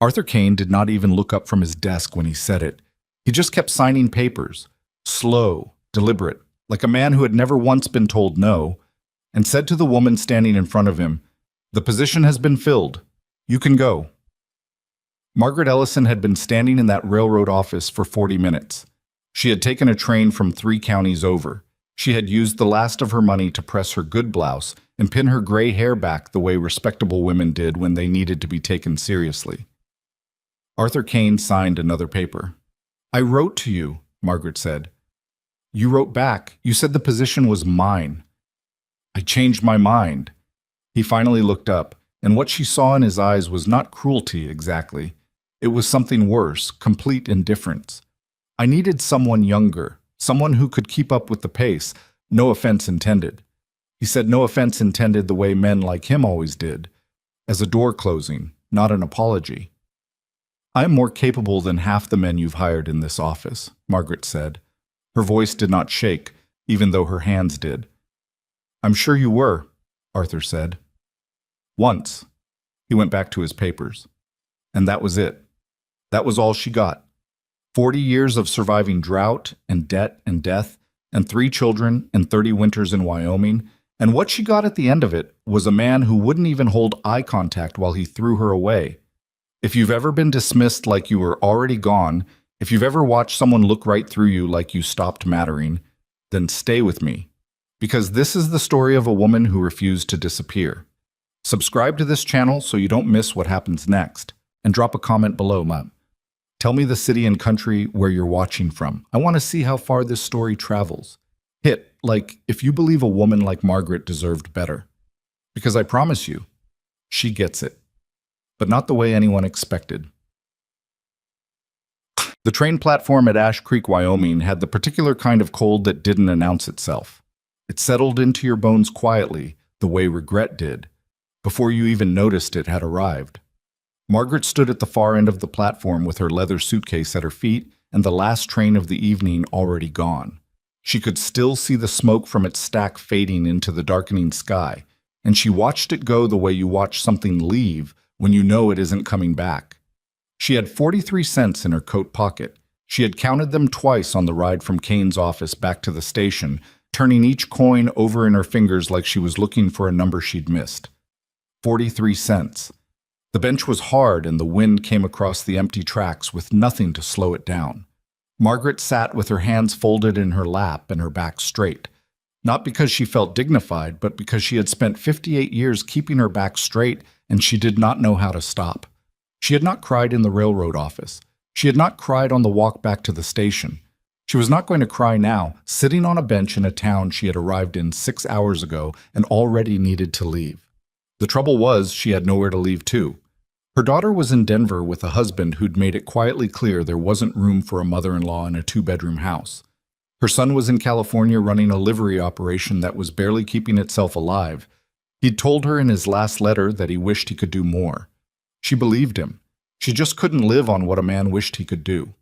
Arthur Kane did not even look up from his desk when he said it. He just kept signing papers, slow, deliberate, like a man who had never once been told no, and said to the woman standing in front of him, "The position has been filled. You can go." Margaret Ellison had been standing in that railroad office for 40 minutes. She had taken a train from 3 counties over. She had used the last of her money to press her good blouse and pin her gray hair back the way respectable women did when they needed to be taken seriously. Arthur Kane signed another paper. "I wrote to you," Margaret said. "You wrote back. You said the position was mine." "I changed my mind." He finally looked up, and what she saw in his eyes was not cruelty exactly. It was something worse, complete indifference. "I needed someone younger, someone who could keep up with the pace, no offense intended." He said no offense intended the way men like him always did, as a door closing, not an apology. "I am more capable than half the men you've hired in this office," Margaret said. Her voice did not shake, even though her hands did. "I'm sure you were," Arthur said. "Once." He went back to his papers. And that was it. That was all she got. 40 years of surviving drought and debt and death, and 3 children and 30 winters in Wyoming, and what she got at the end of it was a man who wouldn't even hold eye contact while he threw her away. If you've ever been dismissed like you were already gone, if you've ever watched someone look right through you like you stopped mattering, then stay with me, because this is the story of a woman who refused to disappear. Subscribe to this channel so you don't miss what happens next, and drop a comment below, Mom. Tell me the city and country where you're watching from. I want to see how far this story travels. Hit, like, if you believe a woman like Margaret deserved better. Because I promise you, she gets it. But not the way anyone expected. The train platform at Ash Creek, Wyoming had the particular kind of cold that didn't announce itself. It settled into your bones quietly, the way regret did, before you even noticed it had arrived. Margaret stood at the far end of the platform with her leather suitcase at her feet and the last train of the evening already gone. She could still see the smoke from its stack fading into the darkening sky, and she watched it go the way you watch something leave when you know it isn't coming back. She had 43 cents in her coat pocket. She had counted them twice on the ride from Kane's office back to the station, turning each coin over in her fingers like she was looking for a number she'd missed. 43 cents. The bench was hard and the wind came across the empty tracks with nothing to slow it down. Margaret sat with her hands folded in her lap and her back straight. Not because she felt dignified, but because she had spent 58 years keeping her back straight and she did not know how to stop. She had not cried in the railroad office. She had not cried on the walk back to the station. She was not going to cry now, sitting on a bench in a town she had arrived in 6 hours ago and already needed to leave. The trouble was, she had nowhere to leave to. Her daughter was in Denver with a husband who'd made it quietly clear there wasn't room for a mother-in-law in a 2-bedroom house. Her son was in California running a livery operation that was barely keeping itself alive. He'd told her in his last letter that he wished he could do more. She believed him. She just couldn't live on what a man wished he could do.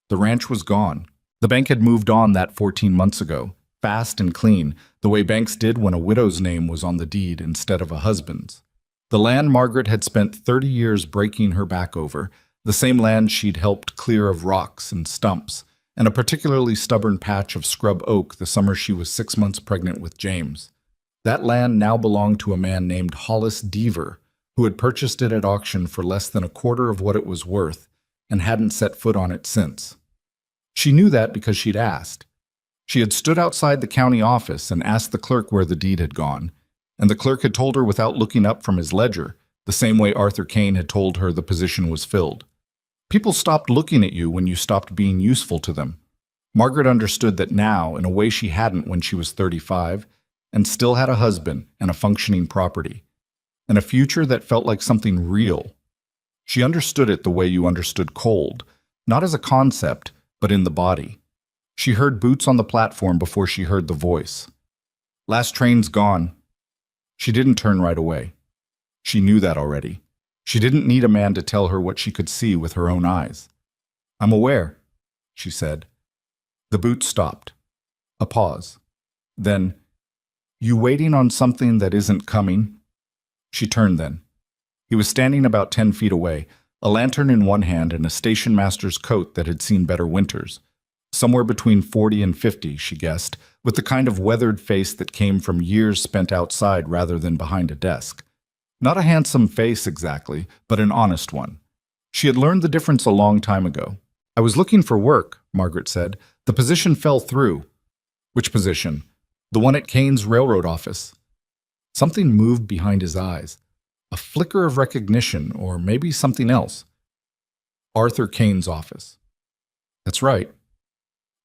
The ranch was gone. The bank had moved on that 14 months ago, fast and clean, the way banks did when a widow's name was on the deed instead of a husband's. The land Margaret had spent 30 years breaking her back over, the same land she'd helped clear of rocks and stumps, and a particularly stubborn patch of scrub oak the summer she was 6 months pregnant with James. That land now belonged to a man named Hollis Deaver, who had purchased it at auction for less than a quarter of what it was worth and hadn't set foot on it since. She knew that because she'd asked. She had stood outside the county office and asked the clerk where the deed had gone, and the clerk had told her without looking up from his ledger, the same way Arthur Kane had told her the position was filled. People stopped looking at you when you stopped being useful to them. Margaret understood that now in a way she hadn't when she was 35, and still had a husband and a functioning property, and a future that felt like something real. She understood it the way you understood cold, not as a concept, but in the body. She heard boots on the platform before she heard the voice. "Last train's gone." She didn't turn right away. She knew that already. She didn't need a man to tell her what she could see with her own eyes. "I'm aware," she said. The boots stopped. A pause. Then, "You waiting on something that isn't coming?" She turned then. He was standing about 10 feet away, a lantern in one hand and a station master's coat that had seen better winters. Somewhere between 40 and 50, she guessed, with the kind of weathered face that came from years spent outside rather than behind a desk. Not a handsome face exactly, but an honest one. She had learned the difference a long time ago. "I was looking for work," Margaret said. "The position fell through." "Which position?" "The one at Kane's railroad office." Something moved behind his eyes. A flicker of recognition, or maybe something else. "Arthur Kane's office." "That's right.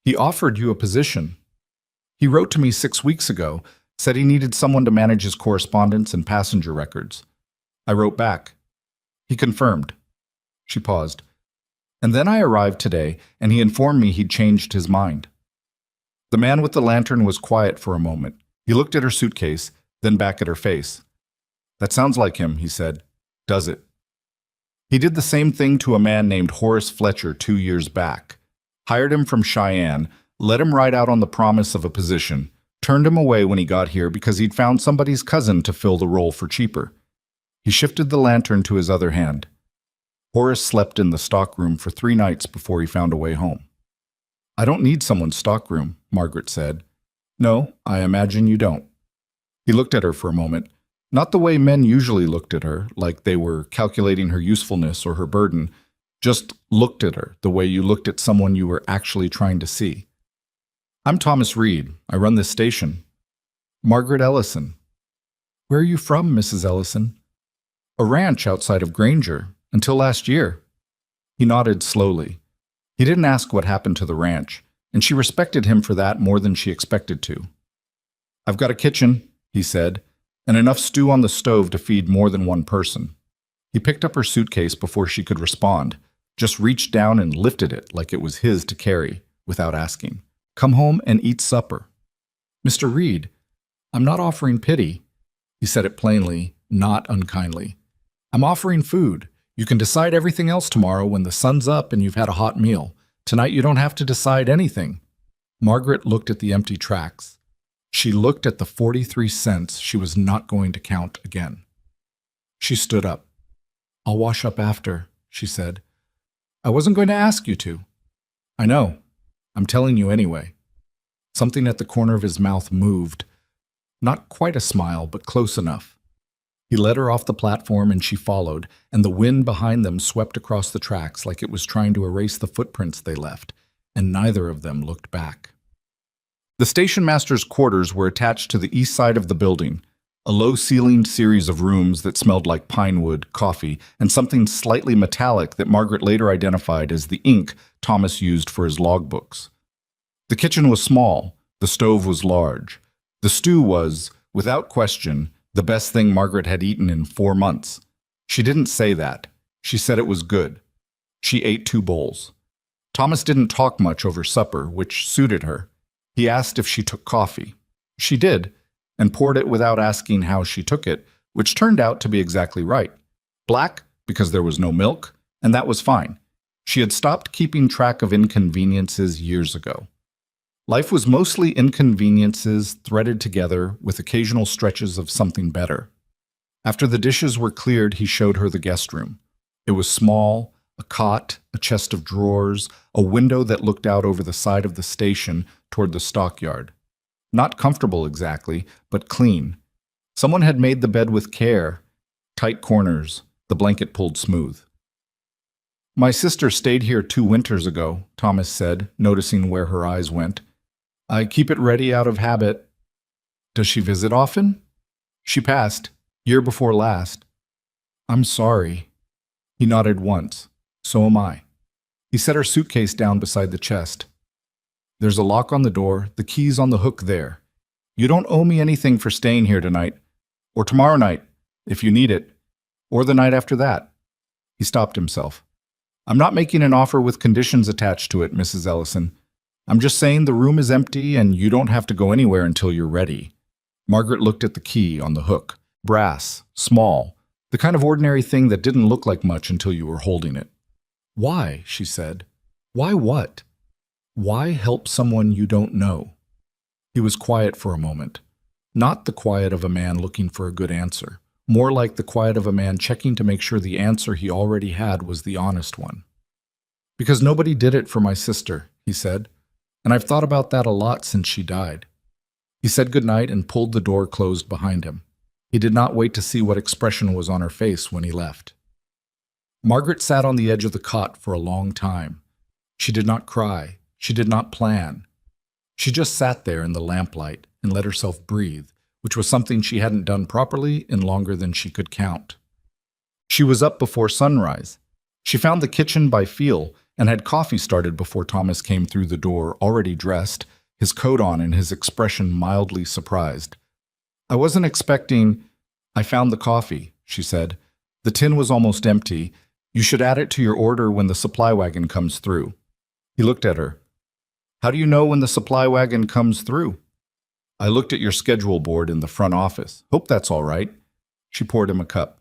He offered you a position. He wrote to me 6 weeks ago, said he needed someone to manage his correspondence and passenger records. I wrote back. He confirmed." She paused. "And then I arrived today, and he informed me he'd changed his mind." The man with the lantern was quiet for a moment. He looked at her suitcase, then back at her face. "That sounds like him," he said. "Does it?" He did the same thing to a man named Horace Fletcher 2 years back. Hired him from Cheyenne, let him ride out on the promise of a position, turned him away when he got here because he'd found somebody's cousin to fill the role for cheaper. He shifted the lantern to his other hand. Horace slept in the stockroom for 3 nights before he found a way home. "I don't need someone's stockroom," Margaret said. "No, I imagine you don't." He looked at her for a moment, not the way men usually looked at her, like they were calculating her usefulness or her burden, just looked at her the way you looked at someone you were actually trying to see. "I'm Thomas Reed. I run this station." "Margaret Ellison." "Where are you from, Mrs. Ellison?" "A ranch outside of Granger, until last year." He nodded slowly. He didn't ask what happened to the ranch, and she respected him for that more than she expected to. "I've got a kitchen," he said, "and enough stew on the stove to feed more than one person." He picked up her suitcase before she could respond, just reached down and lifted it like it was his to carry, without asking. "Come home and eat supper." "Mr. Reed, I'm not offering pity." He said it plainly, not unkindly. "I'm offering food. You can decide everything else tomorrow when the sun's up and you've had a hot meal. Tonight you don't have to decide anything." Margaret looked at the empty tracks. She looked at the 43 cents she was not going to count again. She stood up. "I'll wash up after," she said. "I wasn't going to ask you to." "I know. I'm telling you anyway." Something at the corner of his mouth moved. Not quite a smile, but close enough. He led her off the platform and she followed, and the wind behind them swept across the tracks like it was trying to erase the footprints they left, and neither of them looked back. The station master's quarters were attached to the east side of the building, a low-ceilinged series of rooms that smelled like pine wood, coffee, and something slightly metallic that Margaret later identified as the ink Thomas used for his logbooks. The kitchen was small, the stove was large. The stew was, without question, the best thing Margaret had eaten in 4 months. She didn't say that. She said it was good. She ate 2 bowls. Thomas didn't talk much over supper, which suited her. He asked if she took coffee. She did, and poured it without asking how she took it, which turned out to be exactly right. Black, because there was no milk, and that was fine. She had stopped keeping track of inconveniences years ago. Life was mostly inconveniences threaded together with occasional stretches of something better. After the dishes were cleared, he showed her the guest room. It was small, a cot, a chest of drawers, a window that looked out over the side of the station toward the stockyard. Not comfortable exactly, but clean. Someone had made the bed with care. Tight corners, the blanket pulled smooth. "My sister stayed here 2 winters ago," Thomas said, noticing where her eyes went. "I keep it ready out of habit." "Does she visit often?" "She passed, year before last." "I'm sorry." He nodded once. "So am I." He set her suitcase down beside the chest. "There's a lock on the door, the key's on the hook there. You don't owe me anything for staying here tonight, or tomorrow night, if you need it, or the night after that." He stopped himself. "I'm not making an offer with conditions attached to it, Mrs. Ellison. I'm just saying the room is empty and you don't have to go anywhere until you're ready." Margaret looked at the key on the hook. Brass, small, the kind of ordinary thing that didn't look like much until you were holding it. "Why?" she said. "Why what? Why help someone you don't know?" He was quiet for a moment. Not the quiet of a man looking for a good answer, more like the quiet of a man checking to make sure the answer he already had was the honest one. "Because nobody did it for my sister," he said, "and I've thought about that a lot since she died." He said goodnight and pulled the door closed behind him. He did not wait to see what expression was on her face when he left. Margaret sat on the edge of the cot for a long time. She did not cry. She did not plan. She just sat there in the lamplight and let herself breathe, which was something she hadn't done properly in longer than she could count. She was up before sunrise. She found the kitchen by feel and had coffee started before Thomas came through the door, already dressed, his coat on and his expression mildly surprised. "I wasn't expecting—" "I found the coffee," she said. "The tin was almost empty. You should add it to your order when the supply wagon comes through." He looked at her. "How do you know when the supply wagon comes through?" "I looked at your schedule board in the front office. Hope that's all right." She poured him a cup.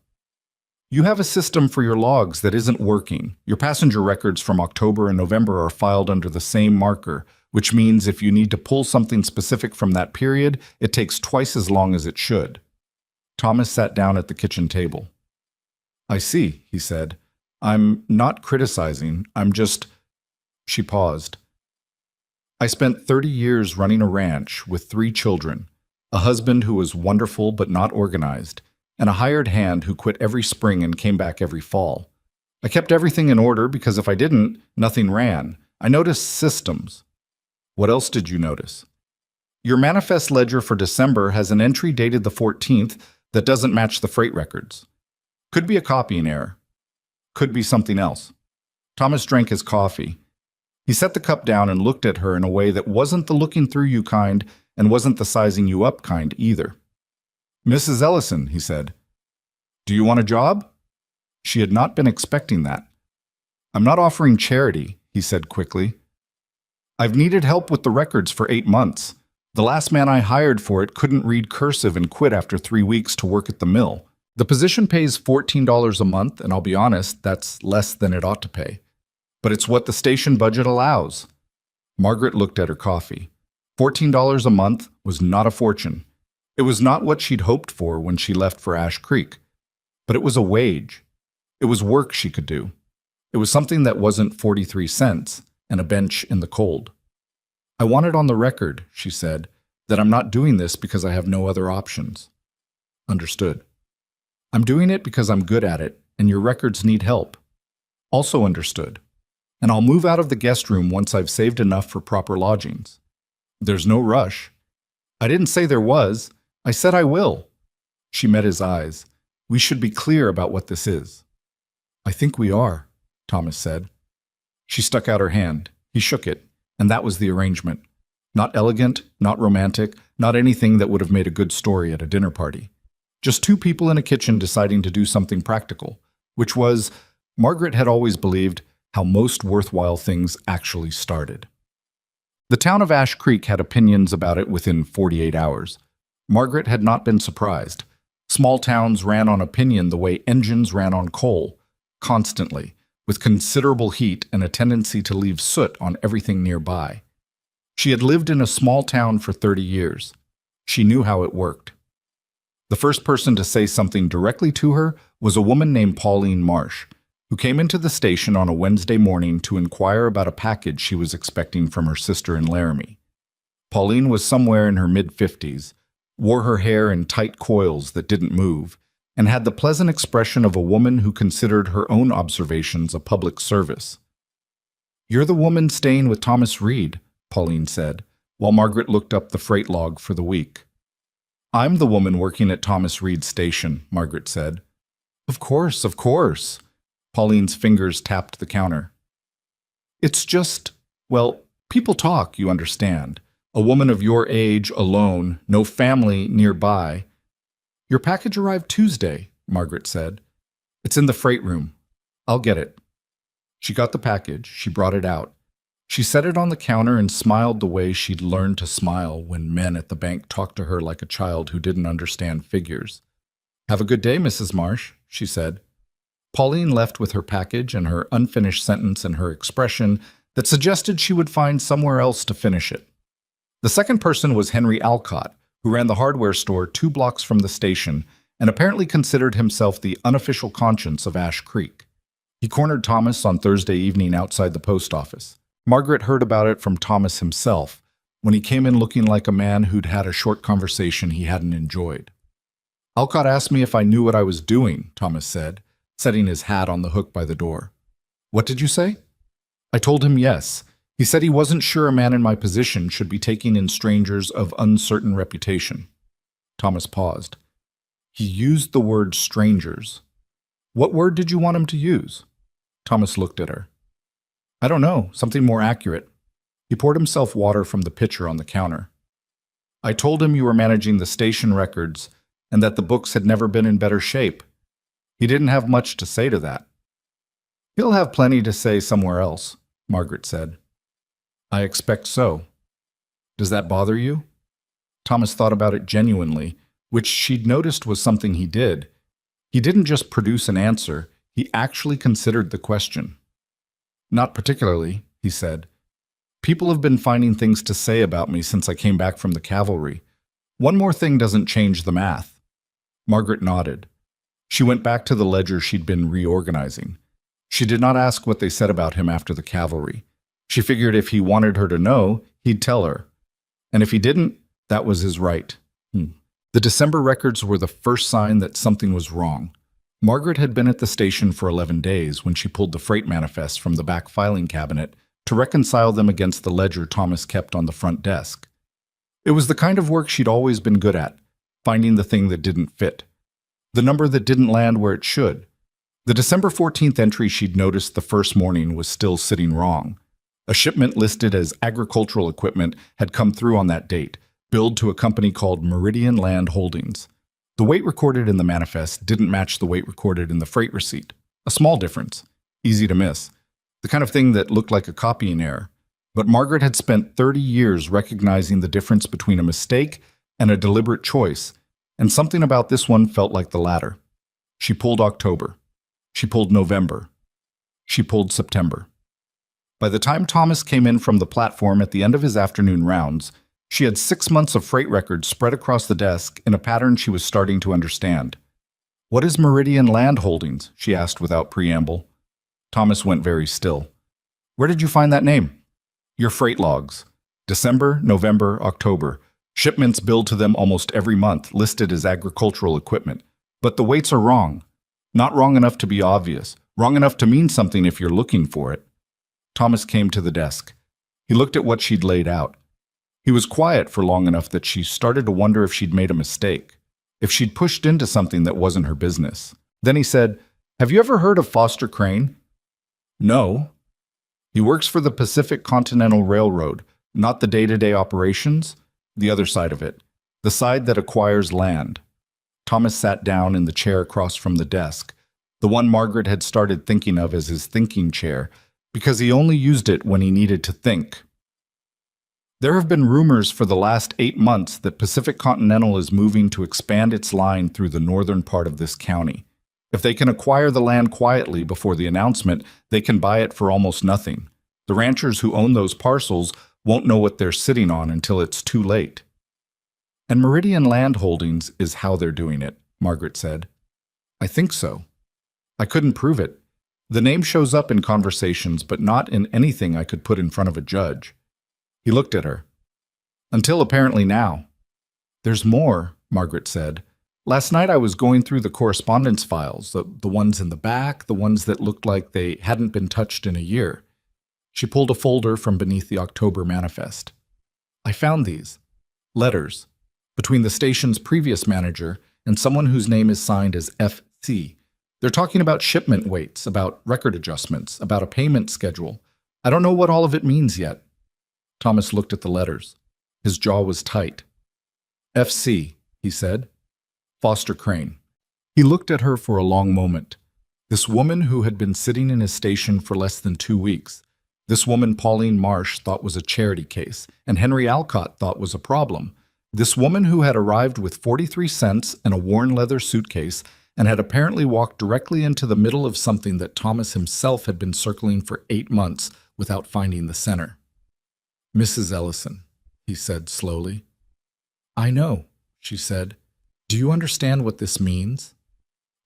"You have a system for your logs that isn't working. Your passenger records from October and November are filed under the same marker, which means if you need to pull something specific from that period, it takes twice as long as it should." Thomas sat down at the kitchen table. "I see," he said. "I'm not criticizing. I'm just—" She paused. "I spent 30 years running a ranch with 3 children, a husband who was wonderful but not organized, and a hired hand who quit every spring and came back every fall. I kept everything in order because if I didn't, nothing ran. I noticed systems." "What else did you notice?" "Your manifest ledger for December has an entry dated the 14th that doesn't match the freight records. Could be a copying error. Could be something else." Thomas drank his coffee. He set the cup down and looked at her in a way that wasn't the looking through you kind and wasn't the sizing you up kind either. "Mrs. Ellison," he said, "do you want a job?" She had not been expecting that. "I'm not offering charity," he said quickly. "I've needed help with the records for 8 months. The last man I hired for it couldn't read cursive and quit after 3 weeks to work at the mill. The position pays $14 a month, and I'll be honest, that's less than it ought to pay. But it's what the station budget allows." Margaret looked at her coffee. $14 a month was not a fortune. It was not what she'd hoped for when she left for Ash Creek. But it was a wage. It was work she could do. It was something that wasn't 43 cents and a bench in the cold. "I want it on the record," she said, "that I'm not doing this because I have no other options." "Understood." "I'm doing it because I'm good at it, and your records need help." "Also understood. And I'll move out of the guest room once I've saved enough for proper lodgings." "There's no rush." "I didn't say there was. I said I will." She met his eyes. "We should be clear about what this is." "I think we are," Thomas said. She stuck out her hand. He shook it, and that was the arrangement. Not elegant, not romantic, not anything that would have made a good story at a dinner party. Just 2 people in a kitchen deciding to do something practical, which was, Margaret had always believed, how most worthwhile things actually started. The town of Ash Creek had opinions about it within 48 hours. Margaret had not been surprised. Small towns ran on opinion the way engines ran on coal, constantly, with considerable heat and a tendency to leave soot on everything nearby. She had lived in a small town for 30 years. She knew how it worked. The first person to say something directly to her was a woman named Pauline Marsh, who came into the station on a Wednesday morning to inquire about a package she was expecting from her sister in Laramie. Pauline was somewhere in her mid-50s, wore her hair in tight coils that didn't move, and had the pleasant expression of a woman who considered her own observations a public service. "You're the woman staying with Thomas Reed," Pauline said, while Margaret looked up the freight log for the week. "I'm the woman working at Thomas Reed's station," Margaret said. Of course, of course." Pauline's fingers tapped the counter. "It's just, well, people talk, you understand. A woman of your age, alone, no family nearby." "Your package arrived Tuesday," Margaret said. "It's in the freight room. I'll get it." She got the package. She brought it out. She set it on the counter and smiled the way she'd learned to smile when men at the bank talked to her like a child who didn't understand figures. "Have a good day, Mrs. Marsh," she said. Pauline left with her package and her unfinished sentence and her expression that suggested she would find somewhere else to finish it. The second person was Henry Alcott, who ran the hardware store 2 blocks from the station and apparently considered himself the unofficial conscience of Ash Creek. He cornered Thomas on Thursday evening outside the post office. Margaret heard about it from Thomas himself, when he came in looking like a man who'd had a short conversation he hadn't enjoyed. "Alcott asked me if I knew what I was doing," Thomas said, setting his hat on the hook by the door. "What did you say?" "I told him yes. He said he wasn't sure a man in my position should be taking in strangers of uncertain reputation." Thomas paused. He used the word strangers. "What word did you want him to use?" Thomas looked at her. "I don't know, something more accurate." He poured himself water from the pitcher on the counter. "I told him you were managing the station records and that the books had never been in better shape. He didn't have much to say to that." "He'll have plenty to say somewhere else," Margaret said. "I expect so. Does that bother you?" Thomas thought about it genuinely, which she'd noticed was something he did. He didn't just produce an answer, he actually considered the question. "Not particularly," he said. "People have been finding things to say about me since I came back from the cavalry. One more thing doesn't change the math." Margaret nodded. She went back to the ledger she'd been reorganizing. She did not ask what they said about him after the cavalry. She figured if he wanted her to know, he'd tell her. And if he didn't, that was his right. The December records were the first sign that something was wrong. Margaret had been at the station for 11 days when she pulled the freight manifests from the back filing cabinet to reconcile them against the ledger Thomas kept on the front desk. It was the kind of work she'd always been good at, finding the thing that didn't fit, the number that didn't land where it should. The December 14th entry she'd noticed the first morning was still sitting wrong. A shipment listed as agricultural equipment had come through on that date, billed to a company called Meridian Land Holdings. The weight recorded in the manifest didn't match the weight recorded in the freight receipt. A small difference, easy to miss, the kind of thing that looked like a copying error. But Margaret had spent 30 years recognizing the difference between a mistake and a deliberate choice, and something about this one felt like the latter. She pulled October. She pulled November. She pulled September. By the time Thomas came in from the platform at the end of his afternoon rounds, she had 6 months of freight records spread across the desk in a pattern she was starting to understand. "What is Meridian Land Holdings?" she asked without preamble. Thomas went very still. "Where did you find that name?" "Your freight logs. December, November, October. Shipments billed to them almost every month, listed as agricultural equipment. But the weights are wrong. Not wrong enough to be obvious. Wrong enough to mean something if you're looking for it." Thomas came to the desk. He looked at what she'd laid out. He was quiet for long enough that she started to wonder if she'd made a mistake, if she'd pushed into something that wasn't her business. Then he said, "Have you ever heard of Foster Crane?" "No." "He works for the Pacific Continental Railroad, not the day-to-day operations, the other side of it, the side that acquires land." Thomas sat down in the chair across from the desk, the one Margaret had started thinking of as his thinking chair, because he only used it when he needed to think. "There have been rumors for the last 8 months that Pacific Continental is moving to expand its line through the northern part of this county. If they can acquire the land quietly before the announcement, they can buy it for almost nothing. The ranchers who own those parcels won't know what they're sitting on until it's too late." "And Meridian Land Holdings is how they're doing it," Margaret said. "I think so. I couldn't prove it. The name shows up in conversations, but not in anything I could put in front of a judge." He looked at her. "Until apparently now." "There's more," Margaret said. "Last night I was going through the correspondence files, the ones in the back, the ones that looked like they hadn't been touched in a year." She pulled a folder from beneath the October manifest. "I found these. Letters. Between the station's previous manager and someone whose name is signed as FC. They're talking about shipment weights, about record adjustments, about a payment schedule. I don't know what all of it means yet." Thomas looked at the letters. His jaw was tight. "FC," he said. "Foster Crane." He looked at her for a long moment. This woman who had been sitting in his station for less than 2 weeks. This woman Pauline Marsh thought was a charity case, and Henry Alcott thought was a problem. This woman who had arrived with 43 cents and a worn leather suitcase and had apparently walked directly into the middle of something that Thomas himself had been circling for 8 months without finding the center. "Mrs. Ellison," he said slowly. "I know," she said. Do you understand what this means?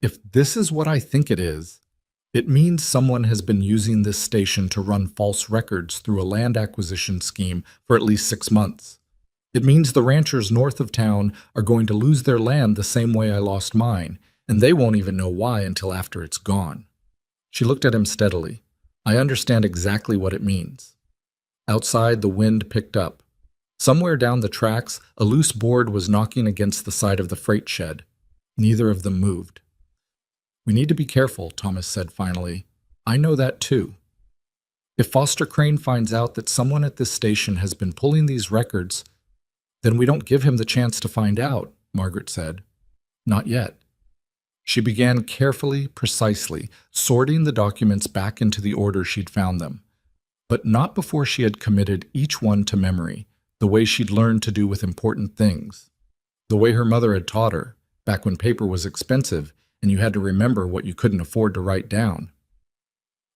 If this is what I think it means someone has been using this station to run false records through a land acquisition scheme for at least 6 months. It means the ranchers north of town are going to lose their land the same way I lost mine, and they won't even know why until after it's gone. She looked at him steadily. I understand exactly what it means. Outside, the wind picked up. Somewhere down the tracks, a loose board was knocking against the side of the freight shed. Neither of them moved. We need to be careful, Thomas said finally. I know that too. If Foster Crane finds out that someone at this station has been pulling these records, then we don't give him the chance to find out, Margaret said. Not yet. She began carefully, precisely, sorting the documents back into the order she'd found them, but not before she had committed each one to memory, the way she'd learned to do with important things, the way her mother had taught her, back when paper was expensive and you had to remember what you couldn't afford to write down.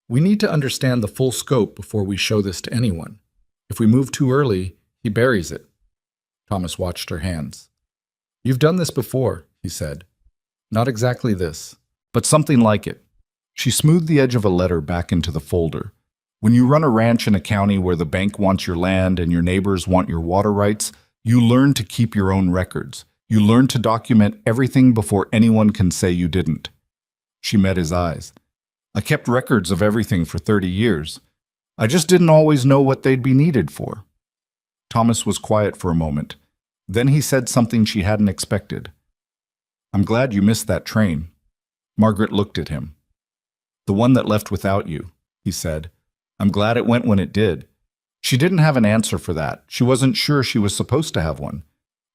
We need to understand the full scope before we show this to anyone. If we move too early, he buries it. Thomas watched her hands. You've done this before, he said. Not exactly this, but something like it. She smoothed the edge of a letter back into the folder. When you run a ranch in a county where the bank wants your land and your neighbors want your water rights, you learn to keep your own records. You learn to document everything before anyone can say you didn't. She met his eyes. I kept records of everything for 30 years. I just didn't always know what they'd be needed for. Thomas was quiet for a moment. Then he said something she hadn't expected. I'm glad you missed that train. Margaret looked at him. The one that left without you, he said. I'm glad it went when it did. She didn't have an answer for that. She wasn't sure she was supposed to have one.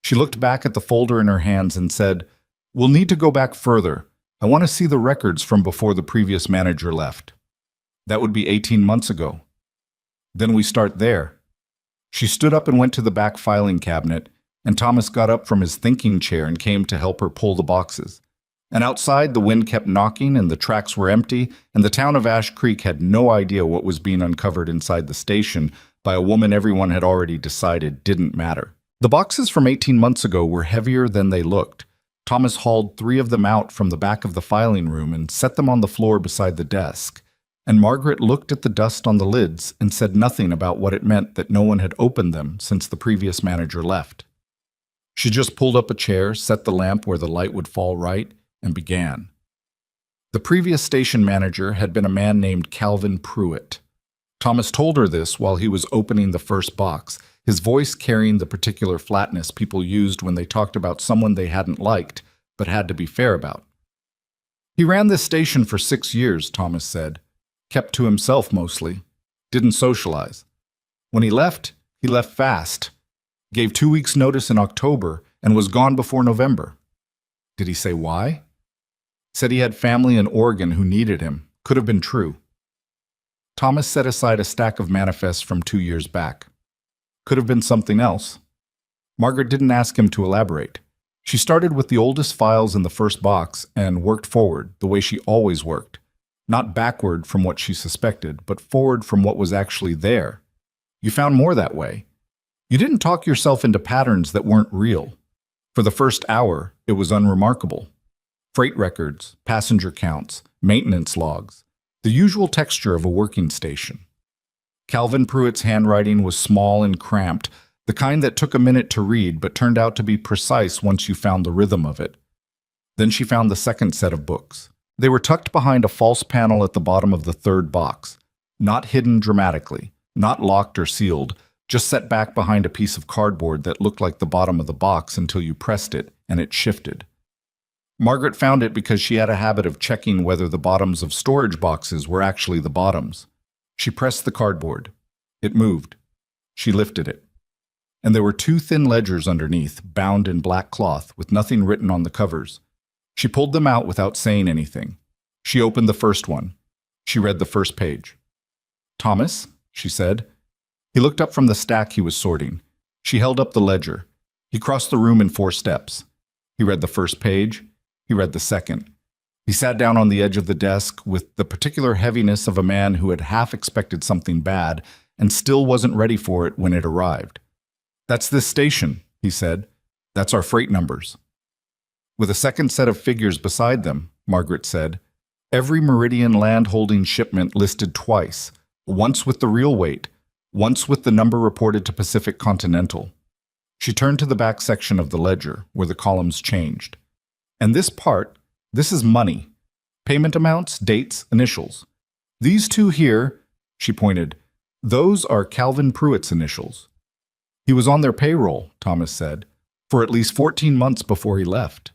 She looked back at the folder in her hands and said, We'll need to go back further. I want to see the records from before the previous manager left. That would be 18 months ago. Then we start there. She stood up and went to the back filing cabinet, and Thomas got up from his thinking chair and came to help her pull the boxes. And outside, the wind kept knocking and the tracks were empty, and the town of Ash Creek had no idea what was being uncovered inside the station by a woman everyone had already decided didn't matter. The boxes from 18 months ago were heavier than they looked. Thomas hauled 3 of them out from the back of the filing room and set them on the floor beside the desk. And Margaret looked at the dust on the lids and said nothing about what it meant that no one had opened them since the previous manager left. She just pulled up a chair, set the lamp where the light would fall right, and began. The previous station manager had been a man named Calvin Pruitt. Thomas told her this while he was opening the first box, his voice carrying the particular flatness people used when they talked about someone they hadn't liked, but had to be fair about. He ran this station for 6 years, Thomas said. Kept to himself mostly. Didn't socialize. When he left fast. Gave 2 weeks' notice in October and was gone before November. Did he say why? Said he had family in Oregon who needed him. Could have been true. Thomas set aside a stack of manifests from 2 years back. Could have been something else. Margaret didn't ask him to elaborate. She started with the oldest files in the first box and worked forward the way she always worked. Not backward from what she suspected, but forward from what was actually there. You found more that way. You didn't talk yourself into patterns that weren't real. For the first hour, it was unremarkable. Freight records, passenger counts, maintenance logs, the usual texture of a working station. Calvin Pruitt's handwriting was small and cramped, the kind that took a minute to read but turned out to be precise once you found the rhythm of it. Then she found the second set of books. They were tucked behind a false panel at the bottom of the third box, not hidden dramatically, not locked or sealed, just set back behind a piece of cardboard that looked like the bottom of the box until you pressed it and it shifted. Margaret found it because she had a habit of checking whether the bottoms of storage boxes were actually the bottoms. She pressed the cardboard. It moved. She lifted it. And there were 2 thin ledgers underneath, bound in black cloth, with nothing written on the covers. She pulled them out without saying anything. She opened the first one. She read the first page. Thomas, she said. He looked up from the stack he was sorting. She held up the ledger. He crossed the room in 4 steps. He read the first page. He read the second. He sat down on the edge of the desk with the particular heaviness of a man who had half expected something bad and still wasn't ready for it when it arrived. That's this station, he said. That's our freight numbers. with a second set of figures beside them, Margaret said. Every Meridian land-holding shipment listed twice, once with the real weight, once with the number reported to Pacific Continental. She turned to the back section of the ledger, where the columns changed. And this part, this is money. Payment amounts, dates, initials. These two here, she pointed, those are Calvin Pruitt's initials. He was on their payroll, Thomas said, for at least 14 months before he left.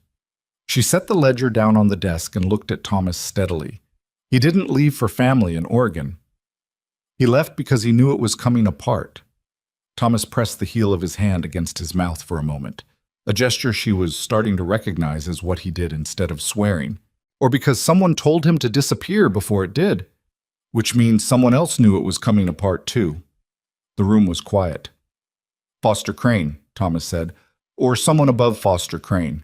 She set the ledger down on the desk and looked at Thomas steadily. He didn't leave for family in Oregon. He left because he knew it was coming apart. Thomas pressed the heel of his hand against his mouth for a moment, a gesture she was starting to recognize as what he did instead of swearing, or because someone told him to disappear before it did, which means someone else knew it was coming apart too. The room was quiet. Foster Crane, Thomas said, or someone above Foster Crane.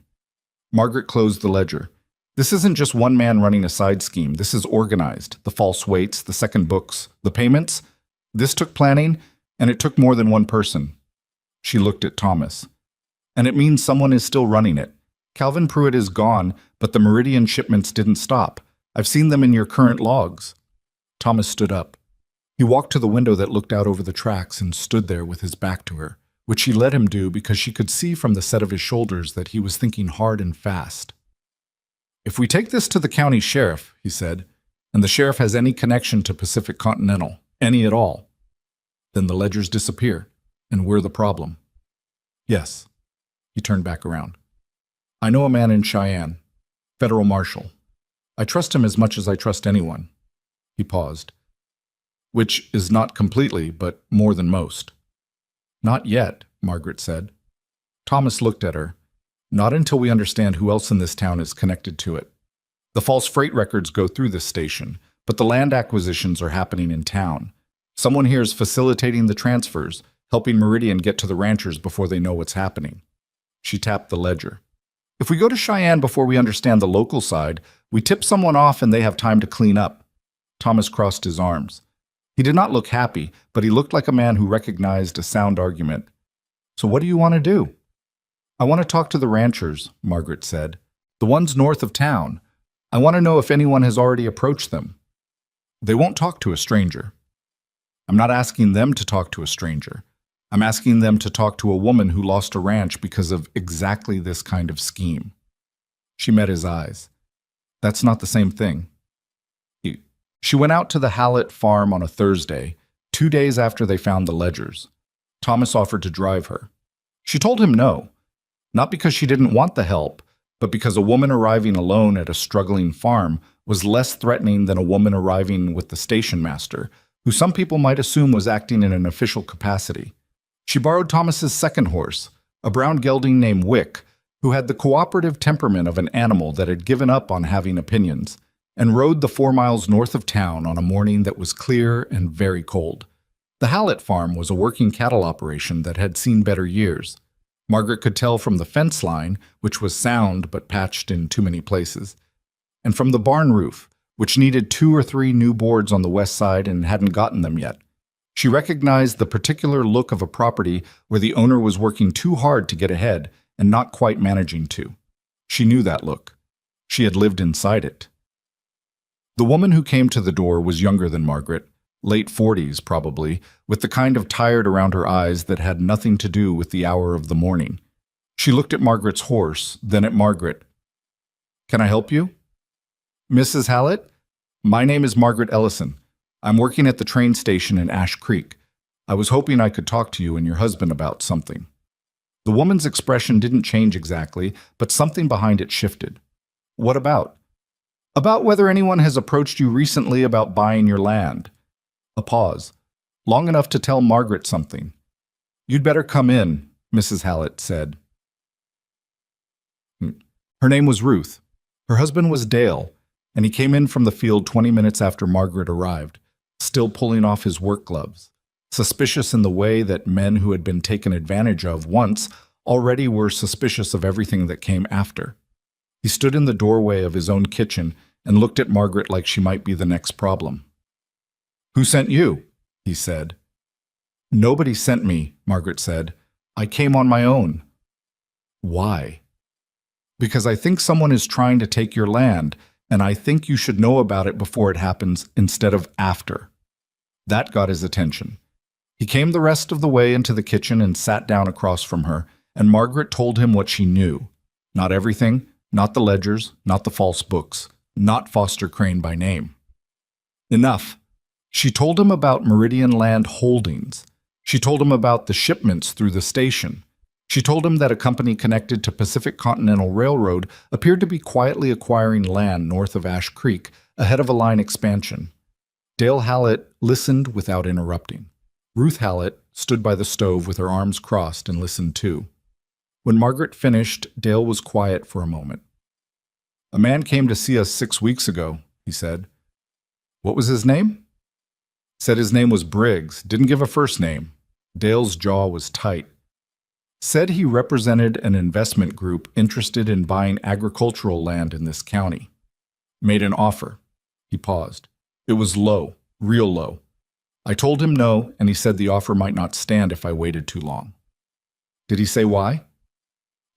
Margaret closed the ledger. This isn't just one man running a side scheme. This is organized. The false weights, the second books, the payments. This took planning, and it took more than one person. She looked at Thomas. And it means someone is still running it. Calvin Pruitt is gone, but the Meridian shipments didn't stop. I've seen them in your current logs. Thomas stood up. He walked to the window that looked out over the tracks and stood there with his back to her, which she let him do because she could see from the set of his shoulders that he was thinking hard and fast. If we take this to the county sheriff, he said, and the sheriff has any connection to Pacific Continental, any at all, then the ledgers disappear, and we're the problem. Yes. He turned back around. I know a man in Cheyenne, federal marshal. I trust him as much as I trust anyone. He paused. Which is not completely, but more than most. Not yet, Margaret said. Thomas looked at her. Not until we understand who else in this town is connected to it. The false freight records go through this station, but the land acquisitions are happening in town. Someone here is facilitating the transfers, helping Meridian get to the ranchers before they know what's happening. She tapped the ledger. If we go to Cheyenne before we understand the local side, we tip someone off and they have time to clean up. Thomas crossed his arms. He did not look happy, but he looked like a man who recognized a sound argument. So what do you want to do? I want to talk to the ranchers, Margaret said. The ones north of town. I want to know if anyone has already approached them. They won't talk to a stranger. I'm not asking them to talk to a stranger. I'm asking them to talk to a woman who lost a ranch because of exactly this kind of scheme. She met his eyes. That's not the same thing. She went out to the Hallett farm on a Thursday, 2 days after they found the ledgers. Thomas offered to drive her. She told him no, not because she didn't want the help, but because a woman arriving alone at a struggling farm was less threatening than a woman arriving with the station master, who some people might assume was acting in an official capacity. She borrowed Thomas's second horse, a brown gelding named Wick, who had the cooperative temperament of an animal that had given up on having opinions, and rode the 4 miles north of town on a morning that was clear and very cold. The Hallett farm was a working cattle operation that had seen better years. Margaret could tell from the fence line, which was sound but patched in too many places, and from the barn roof, which needed 2 or 3 new boards on the west side and hadn't gotten them yet. She recognized the particular look of a property where the owner was working too hard to get ahead and not quite managing to. She knew that look. She had lived inside it. The woman who came to the door was younger than Margaret, late 40s probably, with the kind of tired around her eyes that had nothing to do with the hour of the morning. She looked at Margaret's horse, then at Margaret. Can I help you? Mrs. Hallett? My name is Margaret Ellison. I'm working at the train station in Ash Creek. I was hoping I could talk to you and your husband about something. The woman's expression didn't change exactly, but something behind it shifted. What about? About whether anyone has approached you recently about buying your land. A pause, long enough to tell Margaret something. You'd better come in, Mrs. Hallett said. Her name was Ruth. Her husband was Dale, and he came in from the field 20 minutes after Margaret arrived, still pulling off his work gloves, suspicious in the way that men who had been taken advantage of once already were suspicious of everything that came after. He stood in the doorway of his own kitchen and looked at Margaret like she might be the next problem. Who sent you? He said. Nobody sent me, Margaret said. I came on my own. Why? Because I think someone is trying to take your land, and I think you should know about it before it happens instead of after. That got his attention. He came the rest of the way into the kitchen and sat down across from her, and Margaret told him what she knew. Not everything, not the ledgers, not the false books, not Foster Crane by name. Enough. She told him about Meridian Land Holdings. She told him about the shipments through the station. She told him that a company connected to Pacific Continental Railroad appeared to be quietly acquiring land north of Ash Creek ahead of a line expansion. Dale Hallett listened without interrupting. Ruth Hallett stood by the stove with her arms crossed and listened too. When Margaret finished, Dale was quiet for a moment. "A man came to see us 6 weeks ago," he said. "What was his name?" "Said his name was Briggs. Didn't give a first name." Dale's jaw was tight. "Said he represented an investment group interested in buying agricultural land in this county. Made an offer." He paused. "It was low, real low. I told him no, and he said the offer might not stand if I waited too long." "Did he say why?"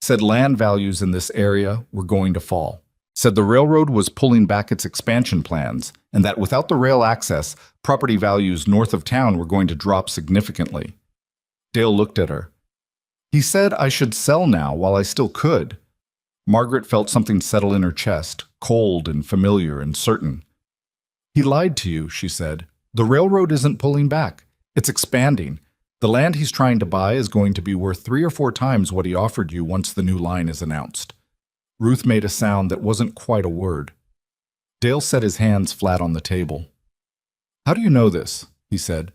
"Said land values in this area were going to fall. Said the railroad was pulling back its expansion plans, and that without the rail access, property values north of town were going to drop significantly." Dale looked at her. "He said I should sell now while I still could." Margaret felt something settle in her chest, cold and familiar and certain. "He lied to you," she said. "The railroad isn't pulling back. It's expanding. The land he's trying to buy is going to be worth 3 or 4 times what he offered you once the new line is announced." Ruth made a sound that wasn't quite a word. Dale set his hands flat on the table. "How do you know this?" he said.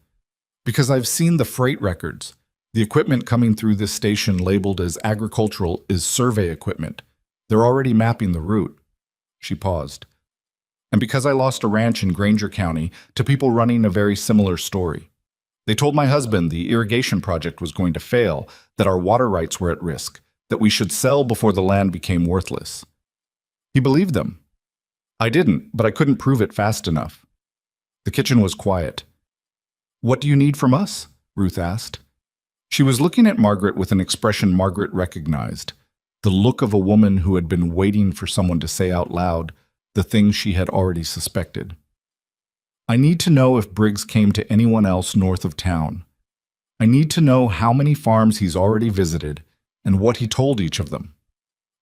"Because I've seen the freight records. The equipment coming through this station labeled as agricultural is survey equipment. They're already mapping the route." She paused. "And because I lost a ranch in Granger County to people running a very similar story. They told my husband the irrigation project was going to fail, that our water rights were at risk, that we should sell before the land became worthless. He believed them. I didn't, but I couldn't prove it fast enough." The kitchen was quiet. "What do you need from us?" Ruth asked. She was looking at Margaret with an expression Margaret recognized, the look of a woman who had been waiting for someone to say out loud the things she had already suspected. "I need to know if Briggs came to anyone else north of town. I need to know how many farms he's already visited and what he told each of them.